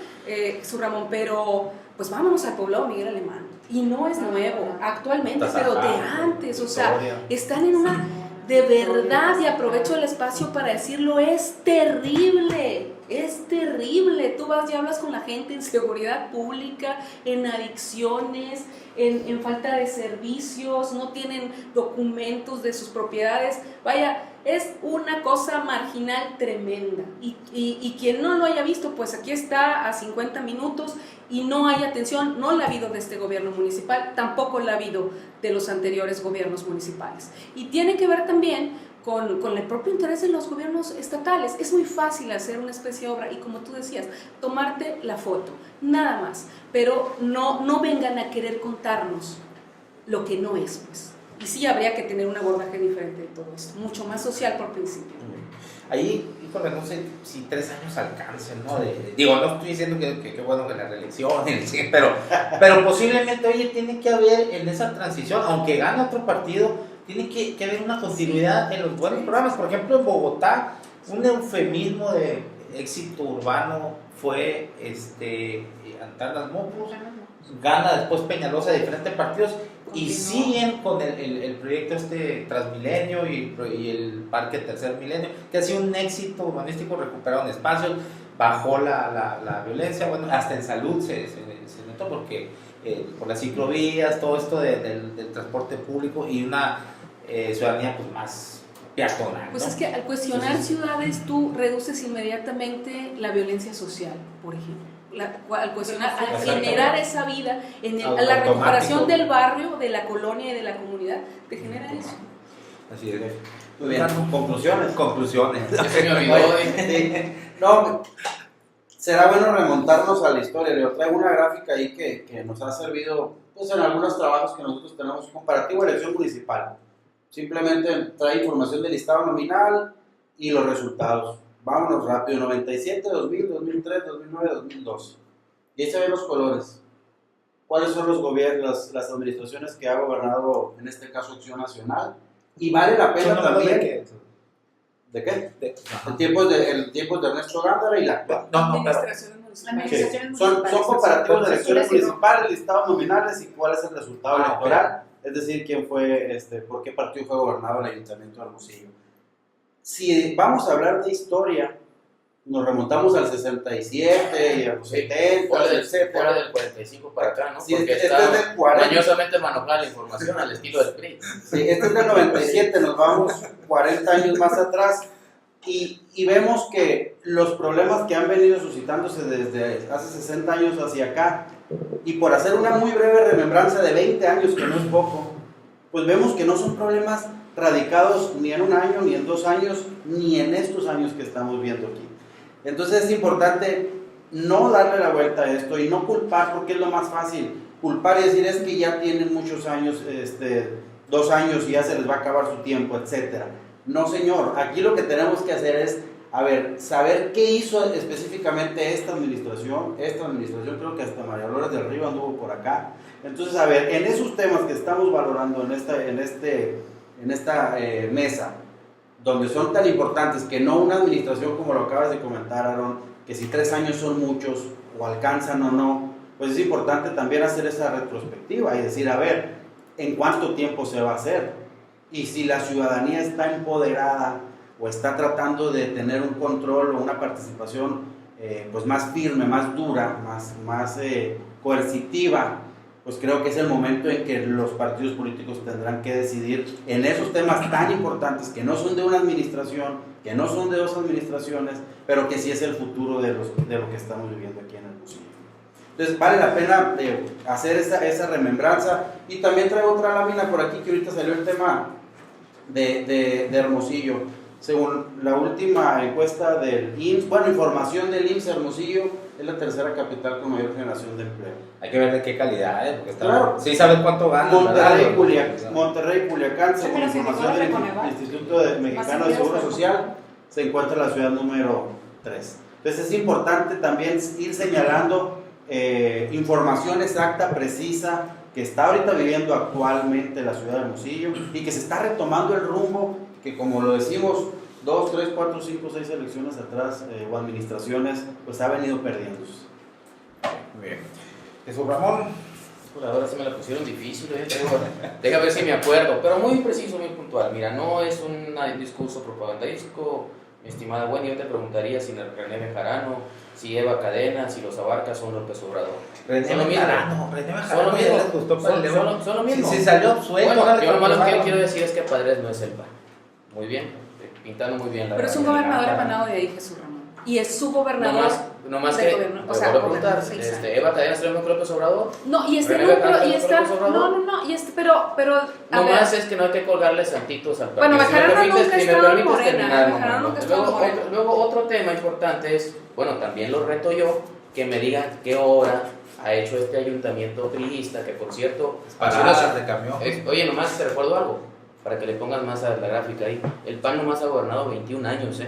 su Ramón, pero pues vámonos al poblado Miguel Alemán, y no es nuevo actualmente, pero de antes, o sea, están en una, de verdad, y aprovecho el espacio para decirlo, es terrible. Es terrible, tú vas y hablas con la gente en seguridad pública, en adicciones, en falta de servicios, no tienen documentos de sus propiedades, vaya, es una cosa marginal tremenda y quien no lo haya visto, pues aquí está a 50 minutos y no hay atención, no la ha habido de este gobierno municipal, tampoco la ha habido de los anteriores gobiernos municipales y tiene que ver también con el propio interés de los gobiernos estatales. Es muy fácil hacer una especie de obra y, como tú decías, tomarte la foto, nada más, pero no vengan a querer contarnos lo que no es, pues. Y sí habría que tener un abordaje diferente de todo esto, mucho más social por principio. Ahí, híjole, no sé si 3 años alcancen, ¿no? Digo, no estoy diciendo que bueno que la reelección, pero posiblemente, oye, tiene que haber en esa transición, aunque gane otro partido, tiene que haber una continuidad en los buenos programas. Por ejemplo, en Bogotá, un eufemismo de éxito urbano fue Antanas Mopus, gana después Peñalosa de diferentes partidos y siguen con el proyecto Transmilenio y el Parque Tercer Milenio, que ha sido un éxito urbanístico, recuperaron espacios, bajó la violencia, bueno, hasta en salud se notó porque por las ciclovías, todo esto del transporte público y una ciudadanía pues más peatonal, Pues ¿no? es que al cuestionar ciudades tú reduces inmediatamente la violencia social, por ejemplo. Al cuestionar, al Exactamente. generar esa vida, a la Automático. recuperación del barrio, de la colonia y de la comunidad, te genera eso. Así es. Muy bien, conclusiones. Conclusiones. Ya se me olvidó. Sí. No, será bueno remontarnos a la historia. Yo traigo una gráfica ahí que nos ha servido pues, en algunos trabajos que nosotros tenemos comparativo a elección municipal. Simplemente trae información del listado nominal y los resultados. Vámonos rápido, 97, 2000, 2003, 2009, 2012. Y ahí se ven los colores. ¿Cuáles son los gobiernos, las administraciones que ha gobernado, en este caso, Acción Nacional? Y vale la pena también... ¿De qué? En tiempos de Ernesto Gándara y la actual. No, pero Administraciones municipales. Sí. Son comparativos de elecciones municipales, listados nominales y cuál es el resultado electoral. Es decir, quién fue, por qué partido fue gobernado el Ayuntamiento de Hermosillo. Si vamos a hablar de historia, nos remontamos al 67 y a los 70, Fuera etc. del 45 para acá, ¿no? Sí, Porque este está es del 40. mañosamente manejada la información al estilo del PRI. Sí, este es del 97, nos vamos 40 años más atrás y vemos que los problemas que han venido suscitándose desde hace 60 años hacia acá, y por hacer una muy breve remembranza de 20 años, que no es poco, pues vemos que no son problemas radicados ni en un año, ni en 2 años, ni en estos años que estamos viendo aquí. Entonces es importante no darle la vuelta a esto y no culpar, porque es lo más fácil. Culpar y decir es que ya tienen muchos años, 2 años y ya se les va a acabar su tiempo, etc. No, señor, aquí lo que tenemos que hacer es, saber qué hizo específicamente esta administración. Creo que hasta María Dolores del Río anduvo por acá. Entonces, en esos temas que estamos valorando en esta mesa, donde son tan importantes, que no una administración como lo acabas de comentar, Aaron, que si 3 años son muchos o alcanzan o no, pues es importante también hacer esa retrospectiva y decir, ¿en cuánto tiempo se va a hacer? Y si la ciudadanía está empoderada o está tratando de tener un control o una participación pues más firme, más dura, más coercitiva, pues creo que es el momento en que los partidos políticos tendrán que decidir en esos temas tan importantes que no son de una administración, que no son de 2 administraciones, pero que sí es el futuro de lo que estamos viviendo aquí en Hermosillo. Entonces vale la pena hacer esa remembranza. Y también traigo otra lámina por aquí que ahorita salió el tema de Hermosillo. Según la última encuesta del IMSS, información del IMSS, Hermosillo es la tercera capital con mayor generación de empleo. hay que ver de qué calidad, porque está, Claro. sí saben cuánto ganan. Monterrey y Culiacán, según pero si información te del acuerdas de Coneval, Instituto Mexicano de Seguro Social, se encuentra la ciudad número 3. Entonces es importante también ir señalando información exacta, precisa, que está ahorita viviendo actualmente la ciudad de Hermosillo y que se está retomando el rumbo que, como lo decimos, 2, 3, 4, 5, 6 elecciones atrás o administraciones, pues ha venido perdiéndose. Muy bien. Jesús Ramón. Pues ahora sí me la pusieron difícil, Deja ver si me acuerdo, pero muy preciso, muy puntual. Mira, no es un discurso propagandístico, mi estimada Wendy. Yo te preguntaría si René Bejarano, si Eva Cadena, si los Abarca son López Obrador. René Son lo mismo. Bejarano. Son lo mismo. les gustó para el León. Son lo mismo. Si salió absuelto. Bueno, yo nomás lo que quiero decir es que Padres no es el PAN. Muy bien, pintando muy bien la Pero es un realidad. gobernador emanado de ahí, Jesús Ramón. Y es su gobernador. Nomás de que, gobierno, o te sea, vuelvo a preguntar, gobernador, 6 años. Eva Cadena es lo mismo que López Obrador. No, y René no, Bejarano pero, y es está, López Obrador. no, y pero, a Nomás ver, es que no hay que colgarle santitos al Bueno, partido. Bejarano nunca si me estaba en permites Morena, terminar, Bejarano Mamá. nunca estaba en Morena. Luego otro tema importante es, también lo reto yo, que me digan qué obra ha hecho este ayuntamiento priista, que por cierto, Paradas de camión. oye, nomás te recuerdo algo, para que le pongas más a la gráfica ahí. El PAN nomás ha gobernado 21 años,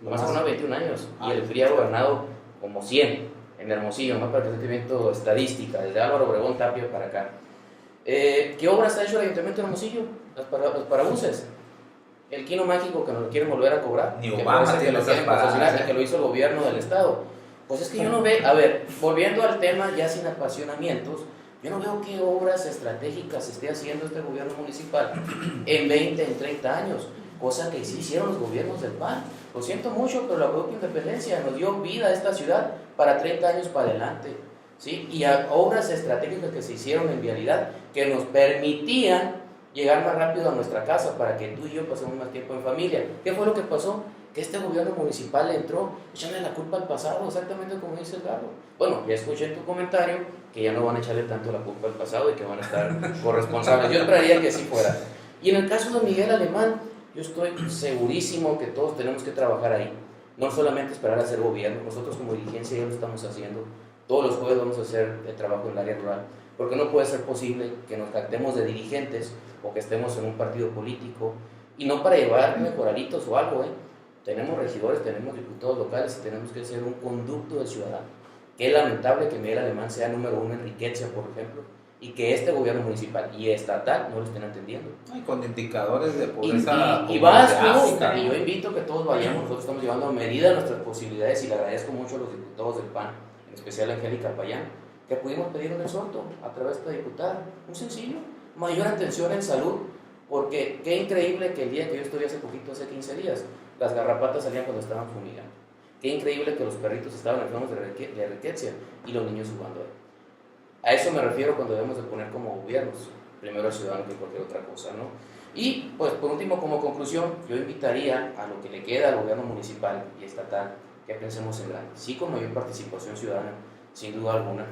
Nomás ha gobernado 21 años. Y el PRI ha gobernado como 100 en Hermosillo, nomás para que esté viendo estadística, desde Álvaro Obregón Tapia para acá. ¿Qué obras ha hecho el Ayuntamiento de Hermosillo? Los parabuses. el Kino Mágico que nos lo quieren volver a cobrar, Ni que Obama parece que tiene lo esas quieren concesionar paradas, y que lo hizo el gobierno del estado. Pues es que yo no veo, a ver, volviendo al tema ya sin apasionamientos, yo no veo qué obras estratégicas esté haciendo este gobierno municipal en 20, en 30 años, cosa que sí hicieron los gobiernos del PAN. Lo siento mucho, pero la propia Independencia nos dio vida a esta ciudad para 30 años para adelante, ¿sí? Y a obras estratégicas que se hicieron en vialidad que nos permitían llegar más rápido a nuestra casa para que tú y yo pasemos más tiempo en familia. ¿Qué fue lo que pasó? Que este gobierno municipal entró echándole la culpa al pasado, exactamente como dice Edgardo. Bueno, ya escuché en tu comentario que ya no van a echarle tanto la culpa al pasado y que van a estar corresponsables. Yo esperaría que así fuera. Y en el caso de Miguel Alemán, yo estoy segurísimo que todos tenemos que trabajar ahí. No solamente esperar a ser gobierno, nosotros como dirigencia ya lo estamos haciendo. Todos los jueves vamos a hacer el trabajo en el área rural, porque no puede ser posible que nos jactemos de dirigentes o que estemos en un partido político, y no para llevar mejoralitos o algo, Tenemos regidores, tenemos diputados locales y tenemos que ser un conducto del ciudadano. Qué lamentable que Miguel Alemán sea número 1 en riqueza, por ejemplo, y que este gobierno municipal y estatal no lo estén atendiendo. Y con indicadores de pobreza. Y vas tú, África, y yo invito a que todos vayamos, nosotros estamos llevando a medida nuestras posibilidades y le agradezco mucho a los diputados del PAN, en especial a Angélica Payán, que pudimos pedir un exhorto a través de esta diputada, muy sencillo, mayor atención en salud, porque qué increíble que el día que yo estuve hace poquito, hace 15 días, las garrapatas salían cuando estaban fumigando. Qué increíble que los perritos estaban enfermos de riqueza y los niños jugando ahí. A eso me refiero cuando debemos de poner como gobiernos, primero al ciudadano que cualquier otra cosa, ¿no? Y pues por último, como conclusión, yo invitaría a lo que le queda al gobierno municipal y estatal que pensemos en grande, sí con mayor participación ciudadana, sin duda alguna.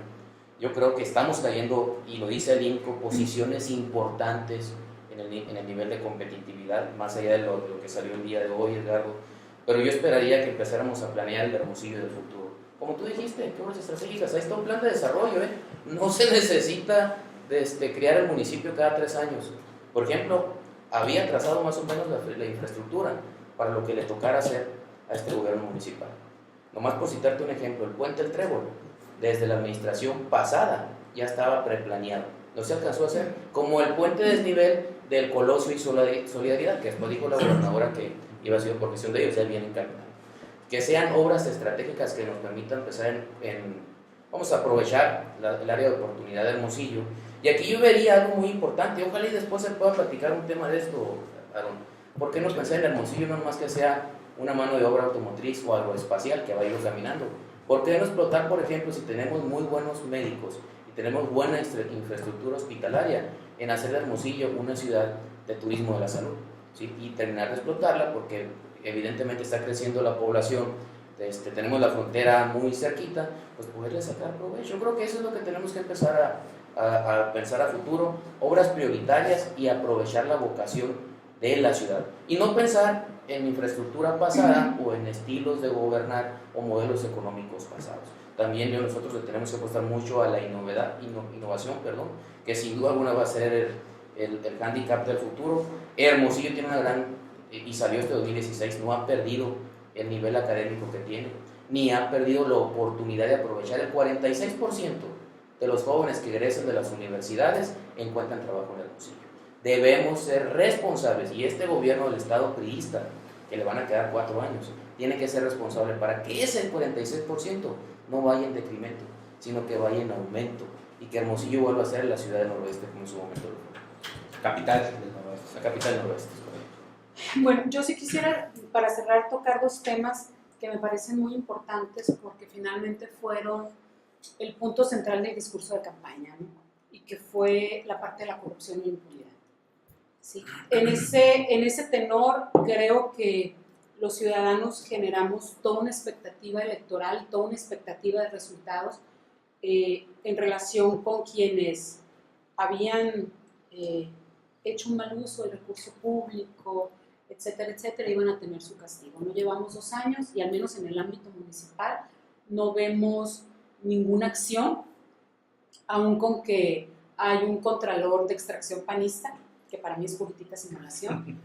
Yo creo que estamos cayendo, y lo dice el INCO, posiciones importantes en el nivel de competitividad, más allá de lo que salió el día de hoy, Edgardo. Pero yo esperaría que empezáramos a planear el Hermosillo del futuro. Como tú dijiste, ¿qué obras estratégicas? Ahí está un plan de desarrollo, No se necesita crear el municipio cada 3 años. Por ejemplo, había trazado más o menos la infraestructura para lo que le tocara hacer a este gobierno municipal. Nomás por citarte un ejemplo, el puente El Trébol, desde la administración pasada ya estaba preplaneado. No se alcanzó a hacer, como el puente desnivel del Colosio y Solidaridad, que después dijo la gobernadora que iba a ser por cuestión de ellos, ya vienen encaminados. Que sean obras estratégicas que nos permitan empezar vamos a aprovechar el área de oportunidad de Hermosillo. Y aquí yo vería algo muy importante, ojalá y después se pueda platicar un tema de esto, Aaron. ¿Por qué no pensar en Hermosillo no más que sea una mano de obra automotriz o agroespacial que va a ir caminando? ¿Por qué no explotar, por ejemplo, si tenemos muy buenos médicos y tenemos buena infraestructura hospitalaria, en hacer de Hermosillo una ciudad de turismo de la salud? ¿Sí? Y terminar de explotarla porque evidentemente está creciendo la población, tenemos la frontera muy cerquita, pues poderle sacar provecho. Yo creo que eso es lo que tenemos que empezar a pensar a futuro, obras prioritarias y aprovechar la vocación de la ciudad. Y no pensar en infraestructura pasada o en estilos de gobernar o modelos económicos pasados. También nosotros le tenemos que apostar mucho a la innovación, que sin duda alguna va a ser el hándicap del futuro. Hermosillo tiene una gran, y salió este 2016, no ha perdido el nivel académico que tiene, ni ha perdido la oportunidad de aprovechar. El 46% de los jóvenes que egresan de las universidades encuentran trabajo en Hermosillo. Debemos ser responsables, y este gobierno del estado priista, que le van a quedar 4 años, tiene que ser responsable para que ese 46% no vaya en decremento, sino que vaya en aumento, y que Hermosillo vuelva a ser la ciudad del noroeste como en su momento lo fue. Capital del noroeste. La capital del noroeste. Bueno, yo sí quisiera, para cerrar, tocar 2 temas que me parecen muy importantes porque finalmente fueron el punto central del discurso de campaña, ¿no? Y que fue la parte de la corrupción y impunidad. ¿Sí? En ese tenor creo que los ciudadanos generamos toda una expectativa electoral, toda una expectativa de resultados en relación con quienes habían hecho un mal uso del recurso público, etcétera, etcétera, iban a tener su castigo. No llevamos 2 años y al menos en el ámbito municipal no vemos ninguna acción, aun con que hay un contralor de extracción panista, que para mí es política simulación.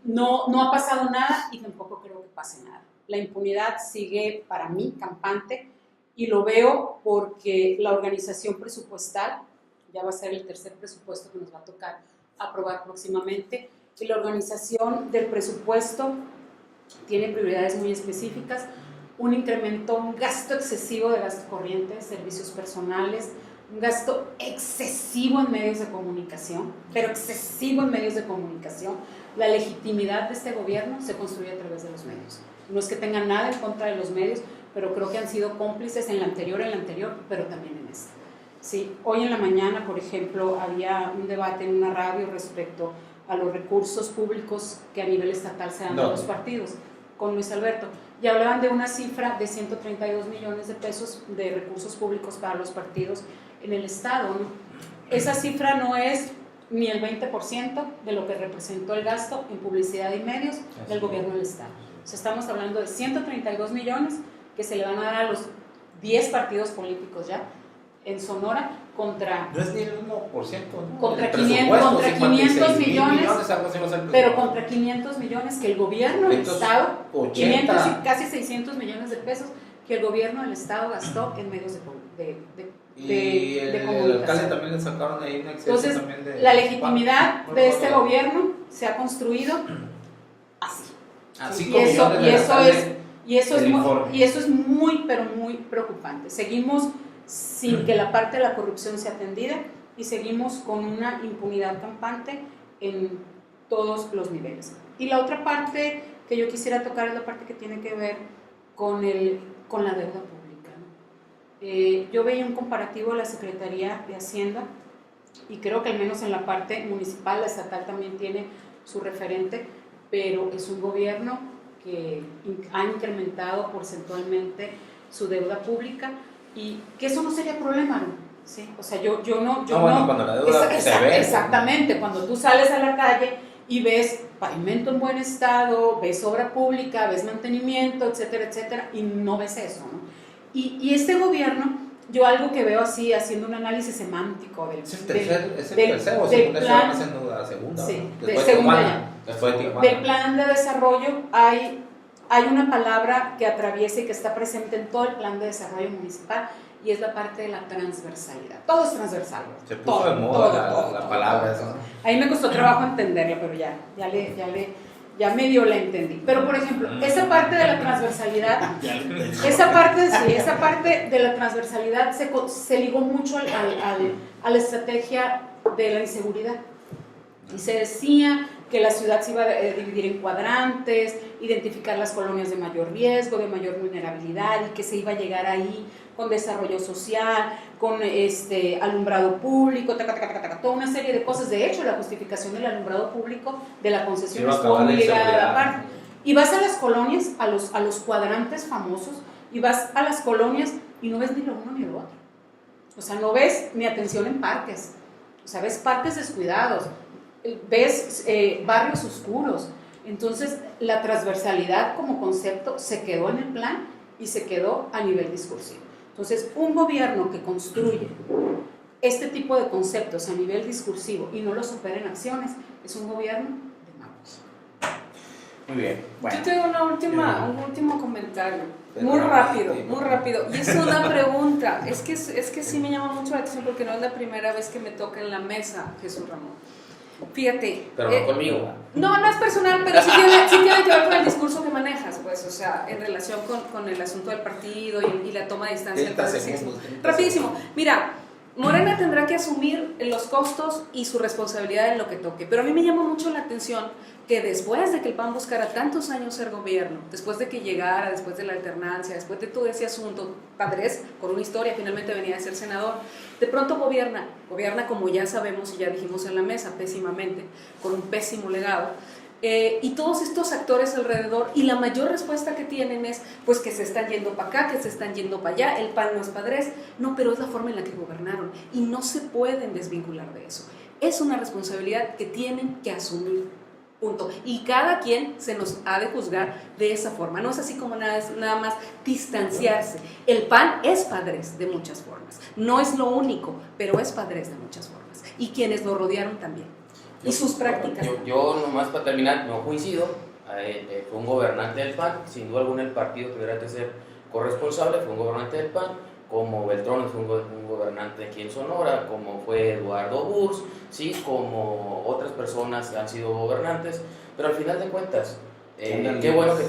No ha pasado nada y tampoco creo que pase nada. La impunidad sigue para mí campante y lo veo porque la organización presupuestal, ya va a ser el tercer presupuesto que nos va a tocar aprobar próximamente, y la organización del presupuesto tiene prioridades muy específicas, un incremento, un gasto excesivo de gasto corriente, servicios personales, un gasto excesivo en medios de comunicación, pero excesivo en medios de comunicación. La legitimidad de este gobierno se construye a través de los medios. No es que tengan nada en contra de los medios, pero creo que han sido cómplices en la anterior, pero también en esta. Sí, hoy en la mañana, por ejemplo, había un debate en una radio respecto a los recursos públicos que a nivel estatal se dan a los partidos, con Luis Alberto, y hablaban de una cifra de 132 millones de pesos de recursos públicos para los partidos en el Estado, ¿no? Esa cifra no es ni el 20% de lo que representó el gasto en publicidad y medios del gobierno del Estado. O sea, estamos hablando de 132 millones que se le van a dar a los 10 partidos políticos ya en Sonora contra... No es ni el 1%, ¿no? Contra El 500 millones, algo así va a ser. pero contra 500 millones que el gobierno del Estado, 80. 500 y casi 600 millones de pesos que el gobierno del Estado gastó en medios de Y el comunicación. alcalde también le sacaron ahí un exceso. Entonces, también de... la legitimidad de este gobierno se ha construido así. A Sí, 5 millones del alcalde. Y eso informe. es muy, pero muy preocupante. Seguimos sin que la parte de la corrupción sea atendida y seguimos con una impunidad campante en todos los niveles. Y la otra parte que yo quisiera tocar es la parte que tiene que ver con la deuda pública, ¿no? Yo veía un comparativo de la Secretaría de Hacienda y creo que al menos en la parte municipal, la estatal también tiene su referente, pero es un gobierno que ha incrementado porcentualmente su deuda pública y que eso no sería problema, ¿no? ¿Sí? O sea, yo no... Cuando la deuda se ve. Exactamente, cuando tú sales a la calle y ves pavimento en buen estado, ves obra pública, ves mantenimiento, etcétera, etcétera, y no ves eso, ¿no? Y este gobierno, yo algo que veo así, haciendo un análisis semántico del plan de desarrollo, hay una palabra que atraviesa y que está presente en todo el plan de desarrollo municipal, y es la parte de la transversalidad. Todo es transversal. Se puso de moda la palabra esa. A mí me costó trabajo entenderla, pero ya medio la entendí. Pero, por ejemplo, esa parte de la transversalidad, esa parte de la transversalidad se ligó mucho a la estrategia de la inseguridad. Y se decía que la ciudad se iba a dividir en cuadrantes, identificar las colonias de mayor riesgo, de mayor vulnerabilidad, y que se iba a llegar ahí con desarrollo social, con alumbrado público, toda una serie de cosas. De hecho, la justificación del alumbrado público de la concesión estuvo muy ligada a la parte. Y vas a las colonias, a los cuadrantes famosos, y vas a las colonias y no ves ni lo uno ni lo otro. O sea, no ves ni atención en parques, o sea, ves parques descuidados, ves barrios oscuros. Entonces, la transversalidad como concepto se quedó en el plan y se quedó a nivel discursivo. Entonces, un gobierno que construye este tipo de conceptos a nivel discursivo y no los supera en acciones es un gobierno de magos. Muy bien. Bueno. Yo tengo un último comentario, muy rápido, y es una pregunta. Es que sí me llama mucho la atención porque no es la primera vez que me toca en la mesa, Jesús Ramón. Fíjate. Pero no conmigo. No es personal, pero sí tiene que ver con el discurso que manejas, pues, o sea, en relación con el asunto del partido y la toma de distancia. Rapidísimo. Mira, Morena tendrá que asumir los costos y su responsabilidad en lo que toque, pero a mí me llama mucho la atención que después de que el PAN buscara tantos años ser gobierno, después de que llegara, después de la alternancia, después de todo ese asunto, Padres, con una historia, finalmente venía a ser senador, de pronto gobierna como ya sabemos y ya dijimos en la mesa, pésimamente, con un pésimo legado, y todos estos actores alrededor, y la mayor respuesta que tienen es pues que se están yendo para acá, que se están yendo para allá, el PAN no es Padres, no, pero es la forma en la que gobernaron, y no se pueden desvincular de eso. Es una responsabilidad que tienen que asumir. Punto. Y cada quien se nos ha de juzgar de esa forma. No es así como nada más distanciarse. El PAN es Padres de muchas formas. No es lo único, pero es Padres de muchas formas. Y quienes lo rodearon también. Y sus prácticas. Yo nomás para terminar, no coincido. Fue un gobernante del PAN. Sin duda alguna el partido que deberá de ser corresponsable fue un gobernante del PAN. como Beltrón fue un gobernante aquí en Sonora, como fue Eduardo Burs, ¿sí? Como otras personas han sido gobernantes, pero al final de cuentas, qué bueno que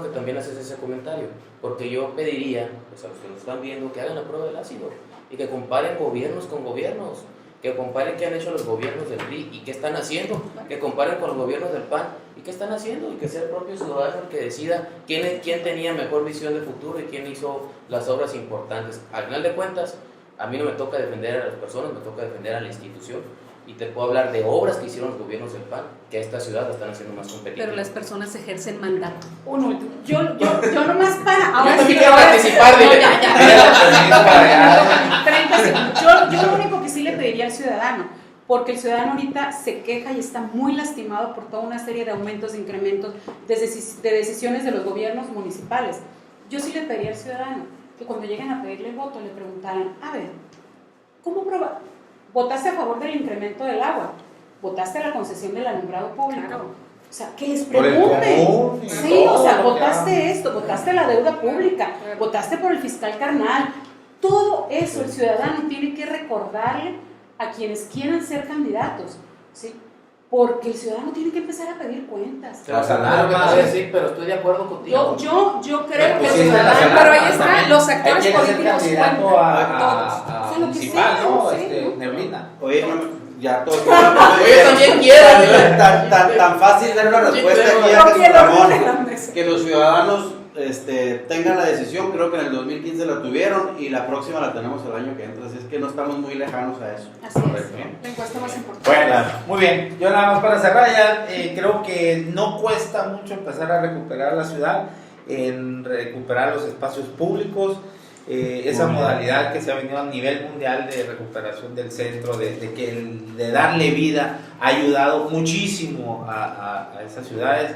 también haces ese comentario, porque yo pediría, pues a los que nos están viendo, que hagan la prueba del ácido y que comparen gobiernos con gobiernos, que comparen qué han hecho los gobiernos del PRI y qué están haciendo, que comparen con los gobiernos del PAN y qué están haciendo, y que sea el propio ciudadano el que decida quién tenía mejor visión de futuro y quién hizo las obras importantes. Al final de cuentas, a mí no me toca defender a las personas, me toca defender a la institución, y te puedo hablar de obras que hicieron los gobiernos del PAN, que a esta ciudad la están haciendo más competitiva. Pero las personas ejercen mandato. Un último. Yo nomás para. Yo Ahora también sí, quiero ahora participar, sí. No, dile. ya. 30 segundos. Yo lo único que sí le pediría al ciudadano, porque el ciudadano ahorita se queja y está muy lastimado por toda una serie de aumentos, de incrementos, de decisiones de los gobiernos municipales. Yo sí le pediría al ciudadano que cuando lleguen a pedirle el voto le preguntaran, a ver, ¿cómo votaste a favor del incremento del agua? ¿Votaste a la concesión del alumbrado público? Claro. O sea, que les Por el pregunten. común y Sí, todo, o sea, ya. votaste esto, votaste la deuda pública, Claro. votaste por el fiscal carnal. Todo eso el ciudadano tiene que recordarle a quienes quieran ser candidatos, ¿sí? Porque el ciudadano tiene que empezar a pedir cuentas. Las Claro, alarmas. sí, pero estoy de acuerdo contigo. Yo creo que el Sí, ciudadano... las alarmas pero ahí está, también. los actores Ahí quieres ser políticos candidato cuentan, a O sea, lo que municipal, sea, ¿no? no sé, ¿no? Neblina. Oye, ya todo. Yo también quiero. Tan fácil dar una respuesta Sí, aquí pero- a Jesús Ramón, la mesa. que los ciudadanos tengan la decisión. Creo que en el 2015 la tuvieron y la próxima la tenemos el año que entra, así es que no estamos muy lejanos a eso. Así Correcto. es, la encuesta más importante. Bueno, muy bien. Yo nada más para cerrar ya, creo que no cuesta mucho empezar a recuperar la ciudad, en recuperar los espacios públicos, esa Muy bien. modalidad que se ha venido a nivel mundial de recuperación del centro, de darle vida, ha ayudado muchísimo a esas ciudades.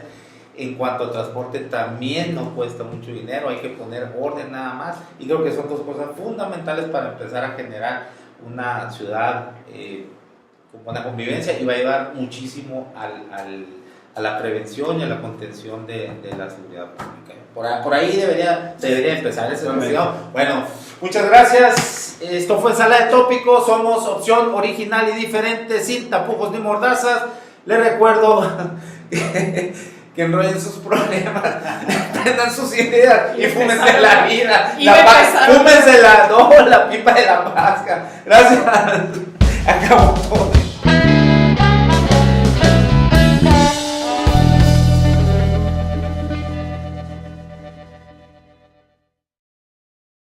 En cuanto a transporte, también no cuesta mucho dinero, hay que poner orden nada más, y creo que son dos cosas fundamentales para empezar a generar una ciudad con buena convivencia, y va a ayudar muchísimo a la prevención y a la contención de la seguridad pública. Por ahí debería empezar ese desafío. Bueno, muchas gracias. Esto fue Sala de Tópicos. Somos opción original y diferente, sin tapujos ni mordazas. Les recuerdo que enrollen sus problemas, prendan sus ideas y fúmense la vida. Y empezaron. Fúmense la pipa de la pasca. Gracias. Acabó todo.